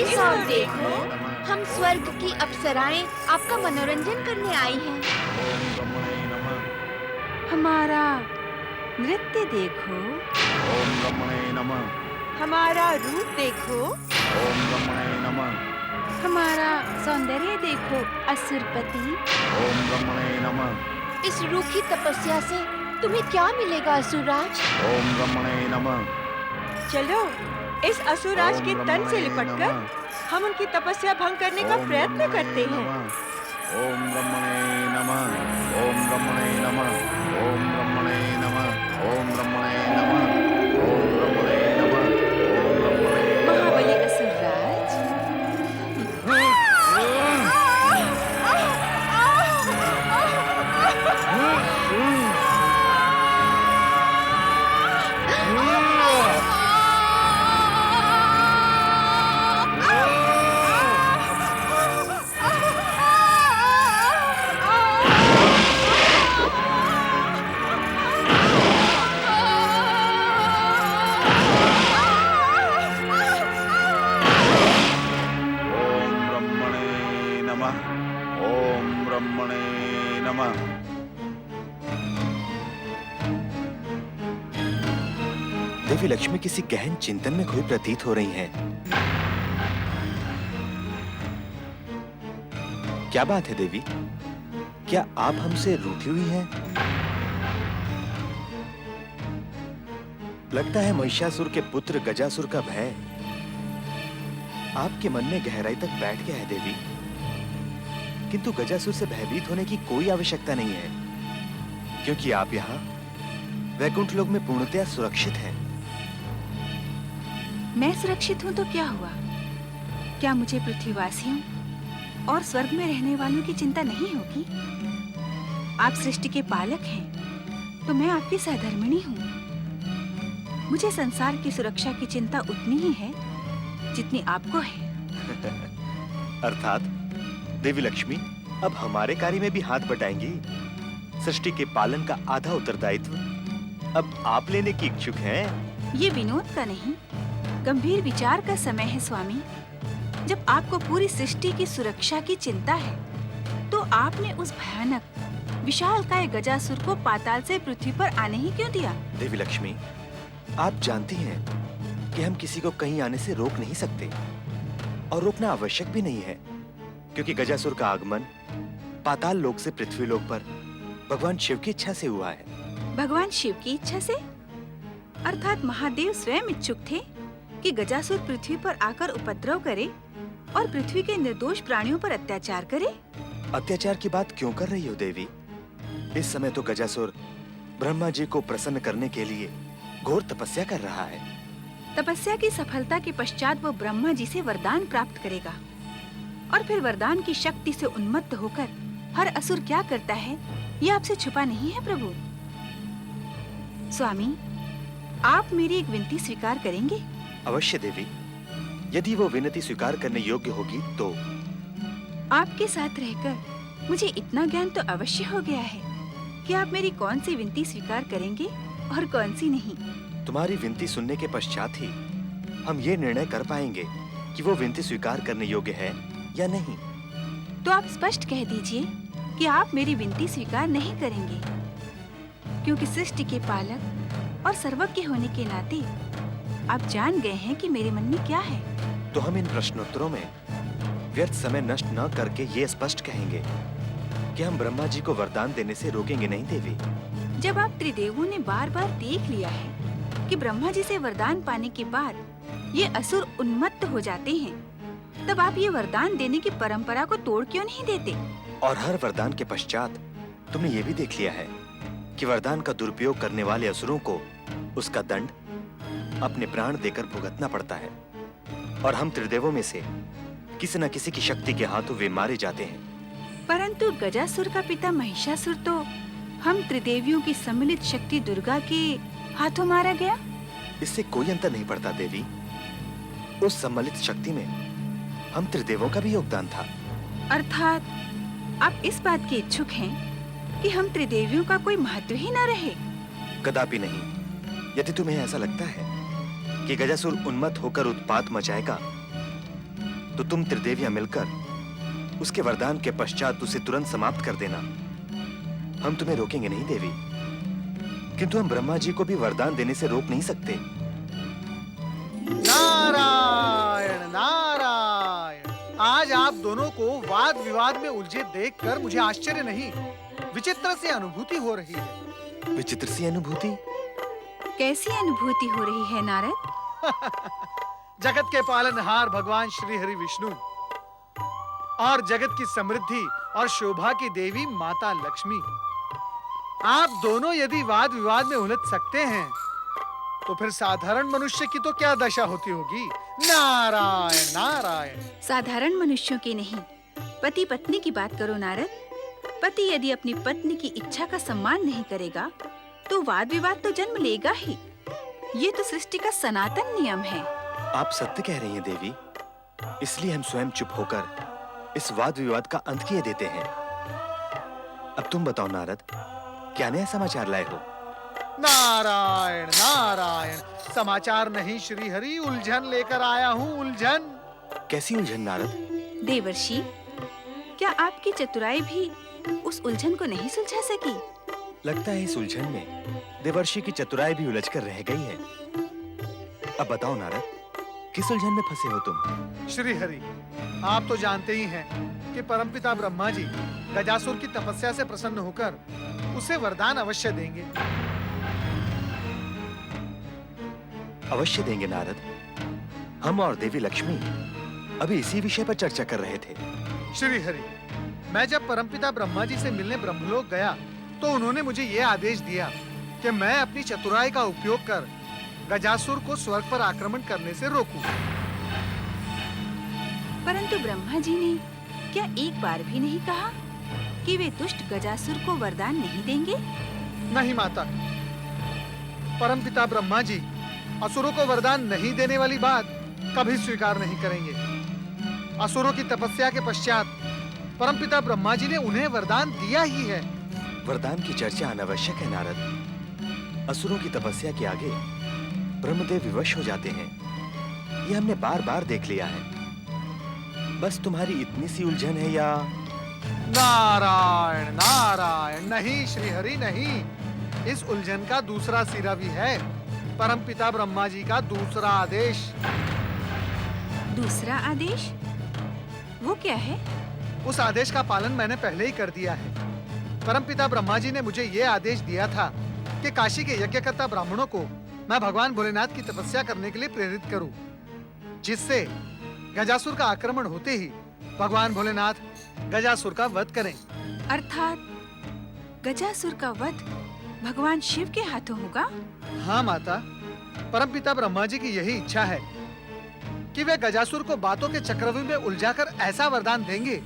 इस ओर देखो, हम स्वर्ग की अप्सराएं आपका मनोरंजन करने आई हैं। हमारा नृत्य देखो, हमारा रूप देखो, हमारा सौंदर्य देखो असुरपति। इस रूखी तपस्या से तुम्हें क्या मिलेगा असुरराज? चलो इस असुरराज के तन से लिपटकर हम उनकी तपस्या भंग करने का प्रयत्न करते हैं। ओम ब्रह्मणे नमः, ओम ब्रह्मणे नमः, ओम ब्रह्मणे नमः, ओम ब्रह्मणे नमः, ओम ब्रह्मणे नमः, ओम ब्रह्मणे नमः। महाबली असुरराज, ओम ब्रह्मणे नमः। देवी लक्ष्मी किसी गहन चिंतन में खोई प्रतीत हो रही हैं। क्या बात है देवी? क्या आप हमसे रूठी हुई हैं? लगता है महिषासुर के पुत्र गजासुर का भय आपके मन में गहराई तक बैठ गया है देवी। किंतु गजासुर से भयभीत होने की कोई आवश्यकता नहीं है, क्योंकि आप यहाँ वैकुंठ लोक में पूर्णतया सुरक्षित हैं। मैं सुरक्षित हूँ तो क्या हुआ? क्या मुझे पृथ्वीवासियों और स्वर्ग में रहने वालों की चिंता नहीं होगी? आप सृष्टि के पालक हैं, तो मैं आपकी सहधर्मिणी हूँ। मुझे संसार की सुरक्षा की चिंता उतनी ही है जितनी आपको है। अर्थात देवी लक्ष्मी अब हमारे कार्य में भी हाथ बटाएंगी। सृष्टि के पालन का आधा उत्तरदायित्व अब आप लेने की इच्छुक हैं? ये विनोद का नहीं, गंभीर विचार का समय है स्वामी। जब आपको पूरी सृष्टि की सुरक्षा की चिंता है, तो आपने उस भयानक विशालकाय गजासुर को पाताल से पृथ्वी पर आने ही क्यों दिया? देवी लक्ष्मी, आप जानती हैं कि हम किसी को कहीं आने से रोक नहीं सकते और रोकना आवश्यक भी नहीं है, क्योंकि गजासुर का आगमन पाताल लोक से पृथ्वी लोक पर भगवान शिव की इच्छा से हुआ है। भगवान शिव की इच्छा से? अर्थात महादेव स्वयं इच्छुक थे कि गजासुर पृथ्वी पर आकर उपद्रव करे और पृथ्वी के निर्दोष प्राणियों पर अत्याचार करे। अत्याचार की बात क्यों कर रही हो देवी? इस समय तो गजासुर ब्रह्मा जी को प्रसन्न करने के लिए घोर तपस्या कर रहा है। तपस्या की सफलता के पश्चात वो ब्रह्मा जी से वरदान प्राप्त करेगा और फिर वरदान की शक्ति से उन्मत्त होकर हर असुर क्या करता है, ये आपसे छुपा नहीं है प्रभु। स्वामी, आप मेरी एक विनती स्वीकार करेंगे? अवश्य देवी, यदि वो विनती स्वीकार करने योग्य होगी तो। आपके साथ रहकर मुझे इतना ज्ञान तो अवश्य हो गया है कि आप मेरी कौन सी विनती स्वीकार करेंगे और कौन सी नहीं। तुम्हारी विनती सुनने के पश्चात ही हम ये निर्णय कर पाएंगे कि वो विनती स्वीकार करने योग्य है या नहीं। तो आप स्पष्ट कह दीजिए कि आप मेरी विनती स्वीकार नहीं करेंगे, क्योंकि सृष्टि के पालक और सर्वज्ञ होने के नाते आप जान गए हैं कि मेरे मन में क्या है। तो हम इन प्रश्नोत्तरों में व्यर्थ समय नष्ट न करके ये स्पष्ट कहेंगे कि हम ब्रह्मा जी को वरदान देने से रोकेंगे नहीं देवी। जब आप त्रिदेवों ने बार बार देख लिया है कि ब्रह्मा जी से वरदान पाने के बाद ये असुर उन्मत्त हो जाते हैं, तब आप ये वरदान देने की परंपरा को तोड़ क्यों नहीं देते? और हर वरदान के पश्चात तुमने ये भी देख लिया है कि वरदान का दुरुपयोग करने वाले असुरों को उसका दंड अपने प्राण देकर भुगतना पड़ता है, और हम त्रिदेवों में से किसी न किसी की शक्ति के हाथों वे मारे जाते हैं। परंतु गजासुर का पिता महिषासुर तो हम त्रिदेवियों की सम्मिलित शक्ति दुर्गा के हाथों मारा गया। इससे कोई अंतर नहीं पड़ता देवी। उस सम्मिलित शक्ति में हम त्रिदेवों का भी योगदान था। अर्थात आप इस बात के इच्छुक हैं कि हम त्रिदेवियों का कोई महत्व ही न रहे? कदापि नहीं। यदि तुम्हें ऐसा लगता है कि गजासुर उन्मत्त होकर उत्पात मचाएगा, तो तुम त्रिदेवियां मिलकर उसके वरदान के पश्चात उसे तुरंत समाप्त कर देना। हम तुम्हें रोकेंगे नहीं देवी, किंतु हम ब्रह्मा जी को भी वरदान देने से रोक नहीं सकते। नारायण नारायण, आज आप दोनों को वाद विवाद में उलझे देखकर मुझे आश्चर्य नहीं, विचित्र सी अनुभूति हो रही है। विचित्र सी अनुभूति? कैसी अनुभूति हो रही है नारद? जगत के पालनहार भगवान श्री हरि विष्णु और जगत की समृद्धि और शोभा की देवी माता लक्ष्मी, आप दोनों यदि वाद विवाद में उलझ सकते हैं, तो फिर साधारण मनुष्य की तो क्या दशा होती होगी? नारायण नारायण। साधारण मनुष्यों की नहीं, पति पत्नी की बात करो नारद। पति यदि अपनी पत्नी की इच्छा का सम्मान नहीं करेगा, तो वाद विवाद तो जन्म लेगा ही। ये तो सृष्टि का सनातन नियम है। आप सत्य कह रही हैं देवी, इसलिए हम स्वयं चुप होकर इस वाद विवाद का अंत किए देते हैं। अब तुम बताओ नारद, क्या नया समाचार लाए हो? नारायण नारायण, समाचार नहीं श्री हरि, उलझन लेकर आया हूँ, उलझन। कैसी उलझन नारद? देवर्षि, क्या आपकी चतुराई भी उस उलझन को नहीं सुलझा सकी? लगता है इस उलझन में देवर्षि की चतुराई भी उलझकर रह गई है। अब बताओ नारद, किस उलझन में फंसे हो तुम? श्री हरि, आप तो जानते ही हैं कि परमपिता ब्रह्मा जी गजासुर की तपस्या से प्रसन्न होकर उसे वरदान अवश्य देंगे। अवश्य देंगे नारद। हम और देवी लक्ष्मी अभी इसी विषय पर चर्चा कर रहे थे। श्री हरि, मैं जब परमपिता ब्रह्मा जी से मिलने ब्रह्मलोक गया, तो उन्होंने मुझे ये आदेश दिया कि मैं अपनी चतुराई का उपयोग कर गजासुर को स्वर्ग पर आक्रमण करने से रोकूं। परंतु ब्रह्मा जी ने क्या एक बार भी नहीं कहा कि वे दुष्ट गजासुर को वरदान नहीं देंगे? नहीं माता, परमपिता ब्रह्मा जी असुरों को वरदान नहीं देने वाली बात कभी स्वीकार नहीं करेंगे। असुरों की तपस्या के पश्चात परमपिता ब्रह्मा जी ने उन्हें वरदान दिया ही है वरदान की चर्चा अनावश्यक है नारद। असुरों की तपस्या के आगे ब्रह्मदेव विवश हो जाते हैं, ये हमने बार बार देख लिया है। बस तुम्हारी इतनी सी उलझन है या? नारायण नारायण, नहीं श्रीहरि नहीं, इस उलझन का दूसरा सिरा भी है, परमपिता ब्रह्मा जी का दूसरा आदेश। दूसरा आदेश? वो क्या है? उस आदेश का पालन मैंने पहले ही कर दिया है। परमपिता ब्रह्मा जी ने मुझे ये आदेश दिया था कि काशी के यज्ञकर्ता ब्राह्मणों को मैं भगवान भोलेनाथ की तपस्या करने के लिए प्रेरित करूं, जिससे गजासुर का आक्रमण होते ही भगवान भोलेनाथ गजासुर का वध करें। अर्थात गजासुर का वध भगवान शिव के हाथों होगा? हाँ माता, परमपिता ब्रह्मा जी की यही इच्छा है कि वे गजासुर को बातों के चक्रव्यूह में उलझाकर ऐसा वरदान देंगे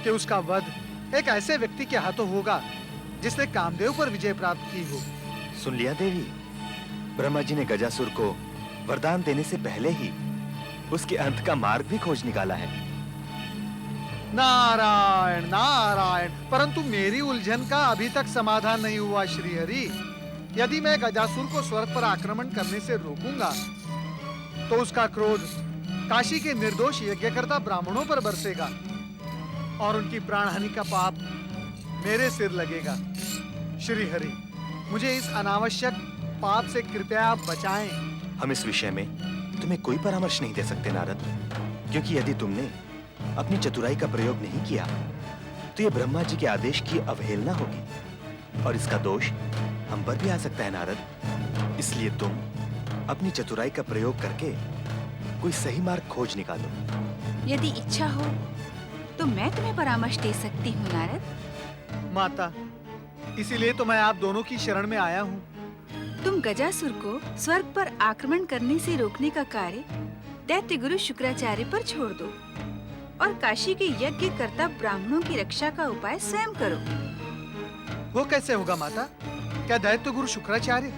कि उसका वध एक ऐसे व्यक्ति के हाथों होगा जिसने कामदेव पर विजय प्राप्त की हो। सुन लिया देवी, ब्रह्मा जी ने गजासुर को वरदान देने से पहले ही उसके अंत का मार्ग भी खोज निकाला है। नारायण नारायण, परंतु मेरी उलझन का अभी तक समाधान नहीं हुआ श्रीहरि। यदि मैं गजासुर को स्वर्ग पर आक्रमण करने से रोकूंगा तो उसका क्रोध काशी के निर्दोष यज्ञकर्ता ब्राह्मणों पर बरसेगा और उनकी प्राणहानि का पाप मेरे सिर लगेगा। श्रीहरि, मुझे इस अनावश्यक पाप से कृपया आप बचाएं। हम इस विषय में तुम्हें कोई परामर्श नहीं दे सकते नारद, क्योंकि यदि तुमने अपनी चतुराई का प्रयोग नहीं किया तो ये ब्रह्मा जी के आदेश की अवहेलना होगी और इसका दोष हम पर भी आ सकता है नारद। इसलिए तुम अपनी चतुराई का प्रयोग करके कोई सही मार्ग खोज निकालो। यदि इच्छा हो तो मैं तुम्हें परामर्श दे सकती हूँ नारद। माता, इसीलिए तो मैं आप दोनों की शरण में आया हूँ। तुम गजासुर को स्वर्ग पर आक्रमण करने से रोकने का कार्य दैत्य गुरु शुक्राचार्य पर छोड़ दो और काशी के यज्ञ करता ब्राह्मणों की रक्षा का उपाय स्वयं करो। वो कैसे होगा माता? क्या दैत्य गुरु शुक्राचार्य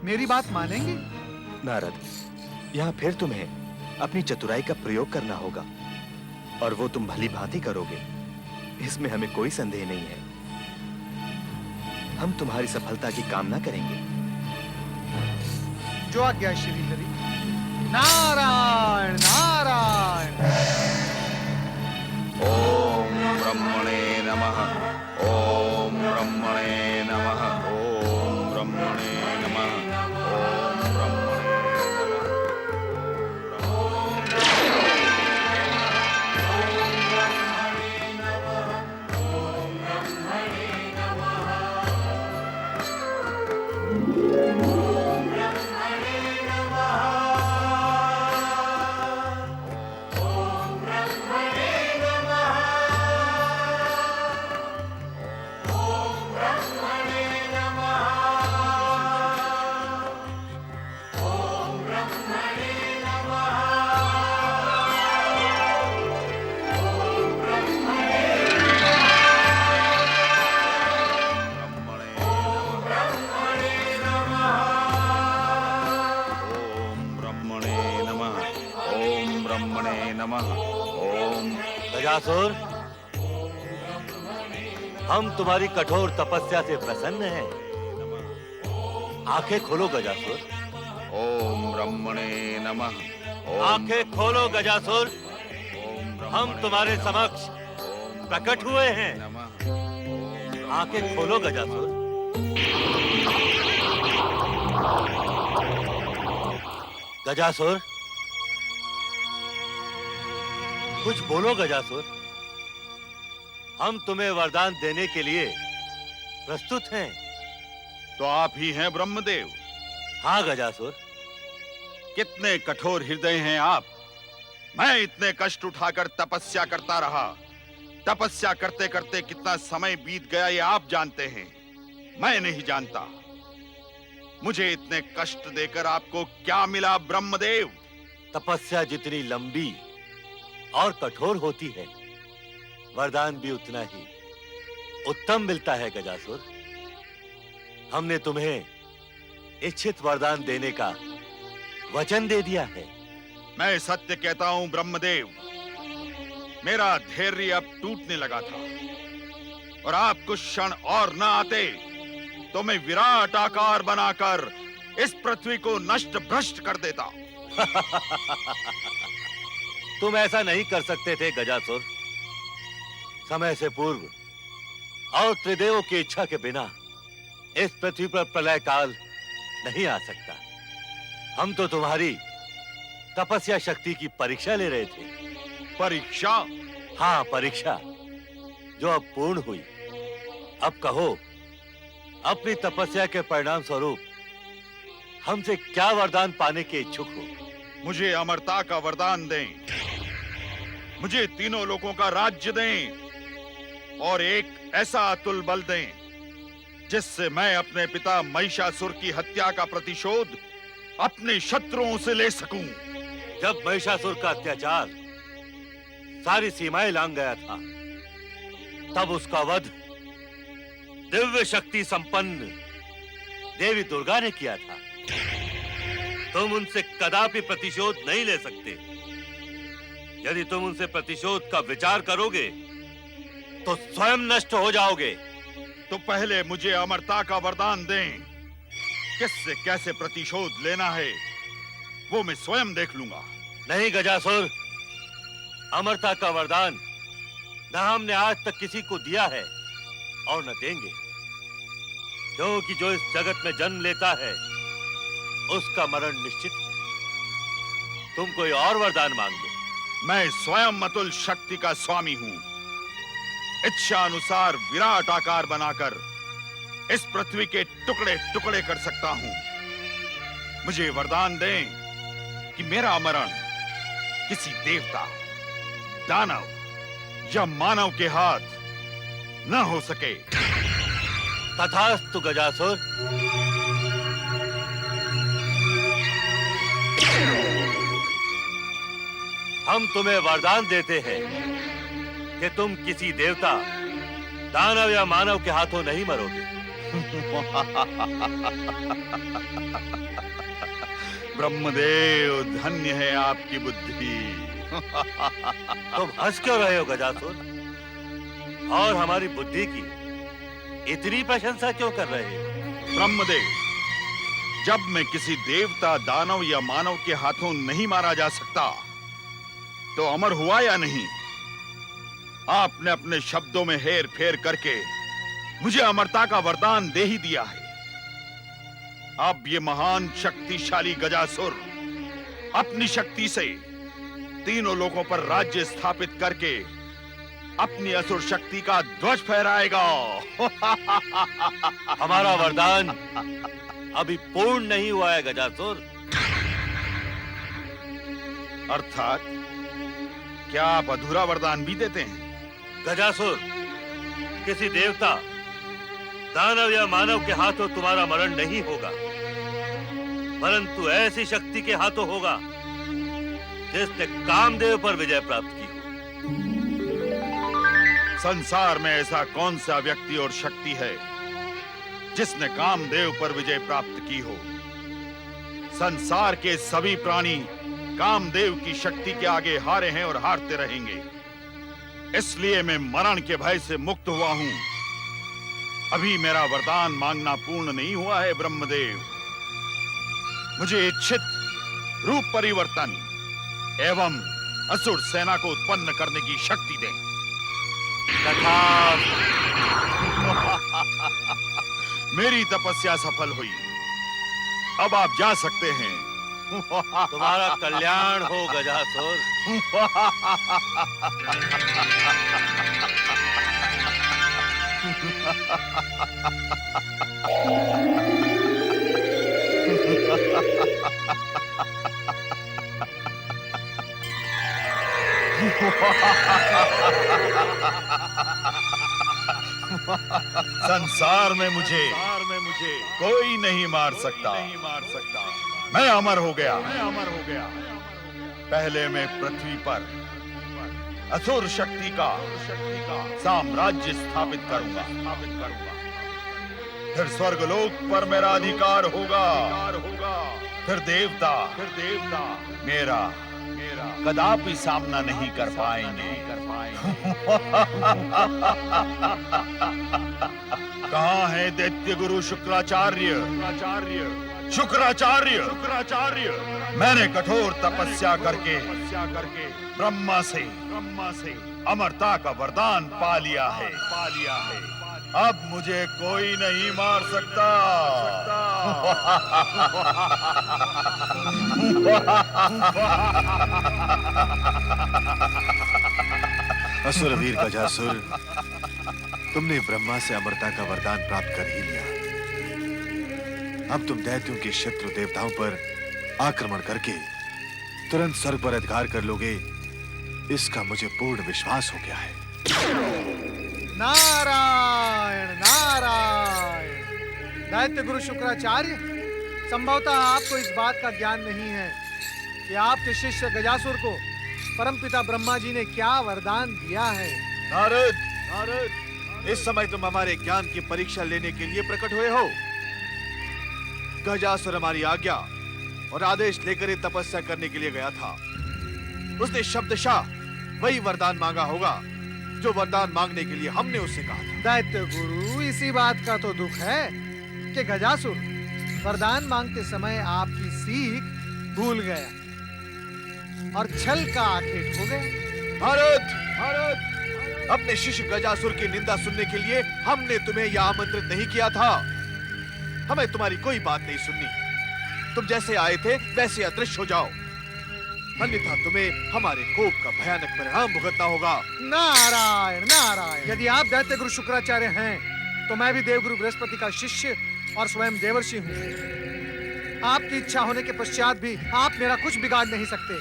मेरी बात मानेंगे? नारद, यहाँ फिर तुम्हें अपनी चतुराई का प्रयोग करना होगा और वो तुम भली भांति करोगे, इसमें हमें कोई संदेह नहीं है। हम तुम्हारी सफलता की कामना करेंगे। जो आज्ञा श्रीहरि। नारायण नारायण। ओम ब्रह्मणे नमः। ओम ब्रह्मणे नमः। ओम ब्रह्मणे नमः। ओम ब्रह्मणे गजासुर, हम तुम्हारी कठोर तपस्या से प्रसन्न हैं। आंखें खोलो गजासुर। ओम ब्रह्मणे नमः। आंखें खोलो गजासुर, हम तुम्हारे समक्ष प्रकट हुए हैं। आंखें खोलो गजासुर। गजासुर, कुछ बोलो गजासुर। हम तुम्हें वरदान देने के लिए प्रस्तुत हैं। तो आप ही हैं ब्रह्मदेव? हाँ गजासुर। कितने कठोर हृदय हैं आप। मैं इतने कष्ट उठाकर तपस्या करता रहा। तपस्या करते करते कितना समय बीत गया ये आप जानते हैं, मैं नहीं जानता। मुझे इतने कष्ट देकर आपको क्या मिला ब्रह्मदेव? तपस्या जितनी लंबी और कठोर होती है, वरदान भी उतना ही उत्तम मिलता है गजासुर। हमने तुम्हें इच्छित वरदान देने का वचन दे दिया है। मैं सत्य कहता हूं ब्रह्मदेव, मेरा धैर्य अब टूटने लगा था। और आप कुछ क्षण और न आते तो मैं विराट आकार बनाकर इस पृथ्वी को नष्ट भ्रष्ट कर देता। तुम ऐसा नहीं कर सकते थे गजासुर। समय से पूर्व और त्रिदेवों की इच्छा के बिना इस पृथ्वी पर प्रलय काल नहीं आ सकता। हम तो तुम्हारी तपस्या शक्ति की परीक्षा ले रहे थे। परीक्षा? हाँ, परीक्षा जो अब पूर्ण हुई। अब कहो, अपनी तपस्या के परिणाम स्वरूप हमसे क्या वरदान पाने के इच्छुक हो? मुझे अमरता का वरदान दें, मुझे तीनों लोगों का राज्य दें और एक ऐसा अतुल बल दें जिससे मैं अपने पिता महिषासुर की हत्या का प्रतिशोध अपने शत्रुओं से ले सकूं। जब महिषासुर का अत्याचार सारी सीमाएं लांघ गया था, तब उसका वध दिव्य शक्ति संपन्न देवी दुर्गा ने किया था। तुम उनसे कदापि प्रतिशोध नहीं ले सकते। यदि तुम उनसे प्रतिशोध का विचार करोगे तो स्वयं नष्ट हो जाओगे। तो पहले मुझे अमरता का वरदान दें। किससे कैसे प्रतिशोध लेना है वो मैं स्वयं देख लूंगा। नहीं गजासुर, अमरता का वरदान न हमने आज तक किसी को दिया है और न देंगे, क्योंकि जो इस जगत में जन्म लेता है उसका मरण निश्चित है। तुम कोई और वरदान मांग लो। मैं स्वयं अतुल शक्ति का स्वामी हूं। इच्छा अनुसार विराट आकार बनाकर इस पृथ्वी के टुकड़े टुकड़े कर सकता हूं। मुझे वरदान दें कि मेरा मरण किसी देवता, दानव या मानव के हाथ न हो सके। तथास्तु गजासुर। हम तुम्हें वरदान देते हैं कि तुम किसी देवता, दानव या मानव के हाथों नहीं मरोगे। ब्रह्मदेव, धन्य है आपकी बुद्धि। तुम हंस क्यों रहे हो गजासुर? और हमारी बुद्धि की इतनी प्रशंसा क्यों कर रहे हो? ब्रह्मदेव, जब मैं किसी देवता, दानव या मानव के हाथों नहीं मारा जा सकता तो अमर हुआ या नहीं? आपने अपने शब्दों में हेर फेर करके मुझे अमरता का वरदान दे ही दिया है। अब ये महान शक्तिशाली गजासुर अपनी शक्ति से तीनों लोगों पर राज्य स्थापित करके अपनी असुर शक्ति का ध्वज फहराएगा। हमारा वरदान अभी पूर्ण नहीं हुआ है गजासुर। अर्थात क्या आप अधूरा वरदान भी देते हैं? गजासुर, किसी देवता, दानव या मानव के हाथों तुम्हारा मरण नहीं होगा, परंतु ऐसी शक्ति के हाथों होगा जिसने कामदेव पर विजय प्राप्त की हो। संसार में ऐसा कौन सा व्यक्ति और शक्ति है जिसने कामदेव पर विजय प्राप्त की हो? संसार के सभी प्राणी कामदेव की शक्ति के आगे हारे हैं और हारते रहेंगे। इसलिए मैं मरण के भय से मुक्त हुआ हूं। अभी मेरा वरदान मांगना पूर्ण नहीं हुआ है ब्रह्मदेव। मुझे इच्छित रूप परिवर्तन एवं असुर सेना को उत्पन्न करने की शक्ति दें। मेरी तपस्या सफल हुई। अब आप जा सकते हैं। तुम्हारा कल्याण हो गजासुर। संसार में मुझे कोई नहीं मार सकता। मैं अमर हो गया। पहले मैं पृथ्वी पर असुर शक्ति का साम्राज्य स्थापित करूंगा। फिर स्वर्गलोक पर मेरा अधिकार होगा। फिर देवता मेरा कदापि सामना नहीं कर पाएंगे। कहाँ है दैत्य गुरु शुक्राचार्य? शुक्राचार्य, मैंने कठोर तपस्या करके ब्रह्मा से अमरता का वरदान पा लिया है। अब मुझे कोई नहीं मार सकता। असुरवीर गजासुर, तुमने ब्रह्मा से अमरता का वरदान प्राप्त कर ही लिया। अब तुम दैत्यों के शत्रु देवताओं पर आक्रमण करके तुरंत स्वर्ग पर अधिकार कर लोगे, इसका मुझे पूर्ण विश्वास हो गया है। नारायण नारायण। दैत्य गुरु शुक्राचार्य, संभवतः आपको इस बात का ज्ञान नहीं है कि आपके शिष्य गजासुर को परमपिता ब्रह्मा जी ने क्या वरदान दिया है। नारद, इस समय तुम हमारे ज्ञान की परीक्षा लेने के लिए प्रकट हुए हो। गजासुर हमारी आज्ञा और आदेश लेकर ही तपस्या करने के लिए गया था। उसने शब्दशः वही वरदान मांगा होगा जो वरदान मांगने के लिए हमने उससे कहा था। दैत्य गुरु, इसी बात का तो दुख है कि गजासुर वरदान मांगते समय आपकी सीख भूल गया और छल का आखेट हो गया। भारत, अपने शिष्य गजासुर की निंदा सुनने के लिए हमने तुम्हें यह आमंत्रित नहीं किया था। हमें तुम्हारी कोई बात नहीं सुननी। तुम जैसे आए थे वैसे अदृश्य हो जाओ, अन्यथा तुम्हें हमारे कोप का भयानक परिणाम भुगतना होगा। नारायण नारायण। यदि आप दैत्य गुरु शुक्राचार्य हैं, तो मैं भी देवगुरु बृहस्पति का शिष्य और स्वयं देवर्षि हूँ। आपकी इच्छा होने के पश्चात भी आप मेरा कुछ बिगाड़ नहीं सकते।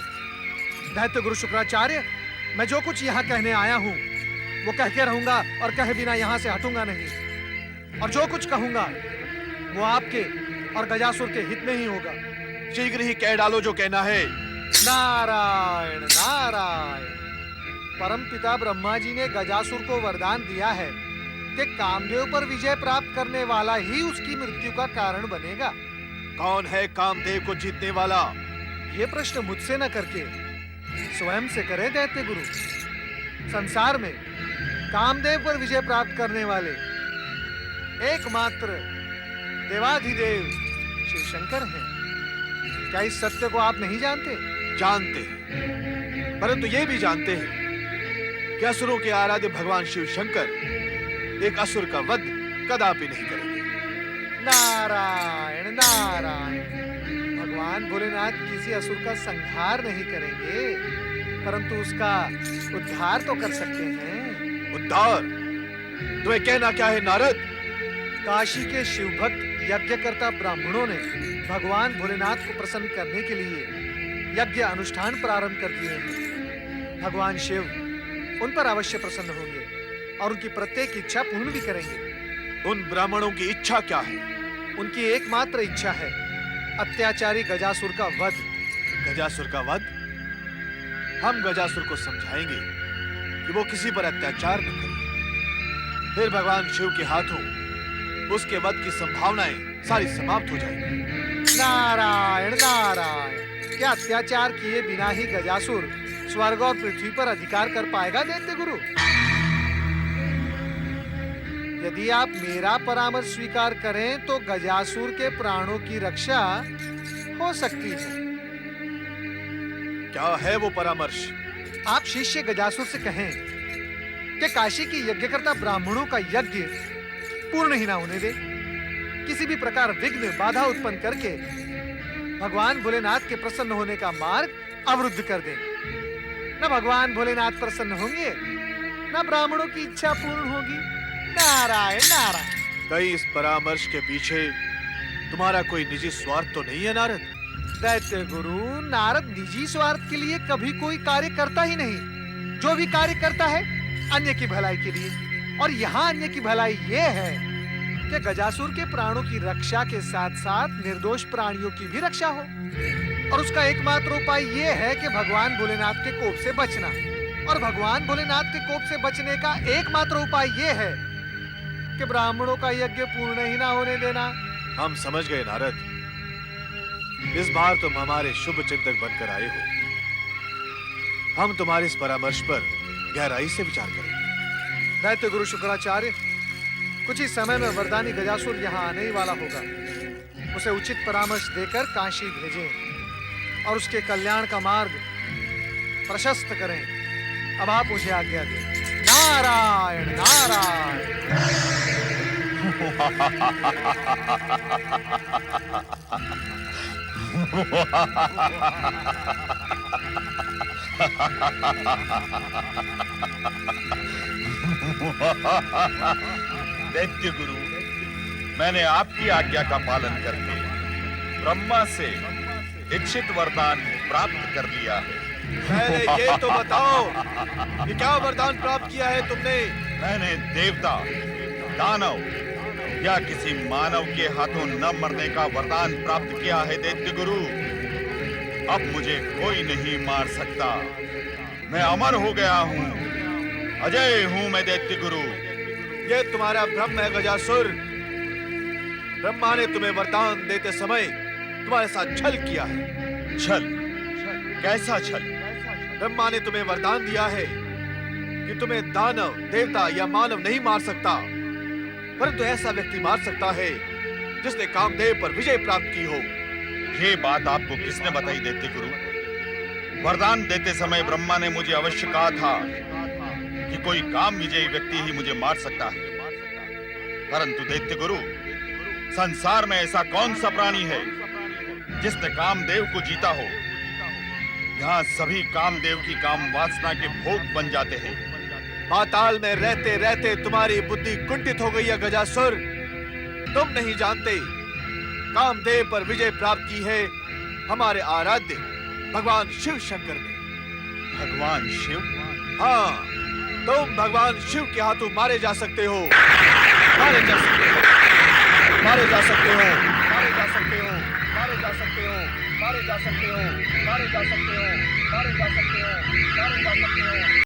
दैत्य गुरु शुक्राचार्य, मैं जो कुछ यहाँ कहने आया हूँ वो कह के रहूंगा और कहे बिना यहाँ से हटूंगा नहीं। और जो कुछ कहूंगा वो आपके और गजासुर के हित में ही होगा। शीघ्र ही कह डालो जो कहना है। नारायण नारायण। परमपिता ब्रह्मा जी ने गजासुर को वरदान दिया है कि कामदेव पर विजय प्राप्त करने वाला ही उसकी मृत्यु का कारण बनेगा। कौन है कामदेव को जीतने वाला? ये प्रश्न मुझसे न करके स्वयं से करे दैत्य गुरु। संसार में कामदेव पर विजय प्राप्त करने वाले एकमात्र देवाधिदेव शिव शंकर हैं। क्या इस सत्य को आप नहीं जानते? जानते हैं, परंतु ये भी जानते हैं कि असुरों के आराध्य भगवान शिव शंकर एक असुर का वध कदापि नहीं करेंगे। नारायण नारायण। भगवान भोलेनाथ किसी असुर का संहार नहीं करेंगे, परंतु उसका उद्धार तो कर सकते हैं। उद्धार? तुम्हें कहना क्या है नारद? काशी के शिवभक्त यज्ञकर्ता ब्राह्मणों ने भगवान भोलेनाथ को प्रसन्न करने के लिए यज्ञ अनुष्ठान प्रारंभ कर दिए हैं। भगवान शिव उन पर अवश्य प्रसन्न होंगे और उनकी प्रत्येक इच्छा पूर्ण भी करेंगे। उन ब्राह्मणों की इच्छा क्या है? उनकी एकमात्र इच्छा है अत्याचारी गजासुर का वध। गजासुर का वध? हम गजासुर को समझाएंगे कि वो किसी पर अत्याचार न करे। फिर भगवान शिव के हाथों उसके वध की संभावनाएं सारी समाप्त हो जाएंगी। नारायण नारायण। क्या अत्याचार किए बिना ही गजासुर स्वर्ग और पृथ्वी पर अधिकार कर पाएगा दैत्य गुरु? यदि आप मेरा परामर्श स्वीकार करें तो गजासुर के प्राणों की रक्षा हो सकती है। क्या है वो परामर्श? आप शिष्य गजासुर से कहें कि काशी की यज्ञकर्ता ब्राह्मणों का यज्ञ पूर्ण ही ना होने दे। किसी भी प्रकार विघ्न बाधा उत्पन्न करके भगवान भोलेनाथ के प्रसन्न होने का मार्ग अवरुद्ध कर दें। न भगवान भोलेनाथ प्रसन्न होंगे, न ब्राह्मणों की इच्छा पूर्ण होगी। नारायण नारायण। कहीं इस परामर्श के पीछे तुम्हारा कोई निजी स्वार्थ तो नहीं है नारद? दैत्य गुरु, नारद निजी स्वार्थ के लिए कभी कोई कार्य करता ही नहीं। जो भी कार्य करता है अन्य की भलाई के लिए, और यहाँ अन्य की भलाई ये है कि गजासुर के प्राणों की रक्षा के साथ साथ निर्दोष प्राणियों की भी रक्षा हो। और उसका एकमात्र उपाय ये है कि भगवान भोलेनाथ के कोप से बचना। और भगवान भोलेनाथ के कोप से बचने का एकमात्र उपाय ये है कि ब्राह्मणों का यज्ञ पूर्ण ही ना होने देना। हम समझ गए नारद। इस बार तुम हमारे शुभ चिंतक बनकर आए हो। हम तुम्हारे इस परामर्श पर गहराई से विचार करेंगे। दैत्य गुरु शुक्राचार्य, कुछ ही समय में वरदानी गजासुर यहाँ आने ही वाला होगा। उसे उचित परामर्श देकर काशी भेजें और उसके कल्याण का मार्ग प्रशस्त करें। अब आप मुझे आज्ञा दें। नारायण नारायण। दैत्य गुरु, मैंने आपकी आज्ञा का पालन करके ब्रह्मा से इच्छित वरदान प्राप्त कर लिया है। पहले ये तो बताओ कि क्या वरदान प्राप्त किया है तुमने? मैंने देवता, दानव या किसी मानव के हाथों न मरने का वरदान प्राप्त किया है दैत्य गुरु। अब मुझे कोई नहीं मार सकता। मैं अमर हो गया हूँ, अजय हूँ मैं दैत्य गुरु। ये तुम्हारा भ्रम है गजासुर। ब्रह्मा ने तुम्हें वरदान देते समय तुम्हारे साथ छल किया है। छल? कैसा छल? ब्रह्मा ने तुम्हें वरदान दिया है कि तुम्हें दानव, देवता या मानव नहीं मार सकता, परंतु ऐसा व्यक्ति मार सकता है जिसने कामदेव पर विजय प्राप्त की हो। ये बात आपको किसने बताई दैत्य गुरु? वरदान देते समय ब्रह्मा ने मुझे अवश्य कहा था कि कोई काम विजयी व्यक्ति ही मुझे मार सकता है। परंतु दैत्य गुरु, संसार में ऐसा कौन सा प्राणी है जिसने कामदेव को जीता हो? यहाँ सभी कामदेव की काम वासना के भोग बन जाते हैं। पाताल में रहते रहते तुम्हारी बुद्धि कुंठित हो गई है गजासुर। तुम नहीं जानते, कामदेव पर विजय प्राप्त की है हमारे आराध्य भगवान शिव शंकर ने। भगवान शिव? हाँ, तुम भगवान शिव के हाथों मारे जा सकते हो, मारे जा सकते हो, मारे जा सकते हो, मारे जा सकते हो, मारे जा सकते हो, मारे जा सकते हो, मारे जा सकते हो, मारे जा सकते हो, मारे जा सकते हो।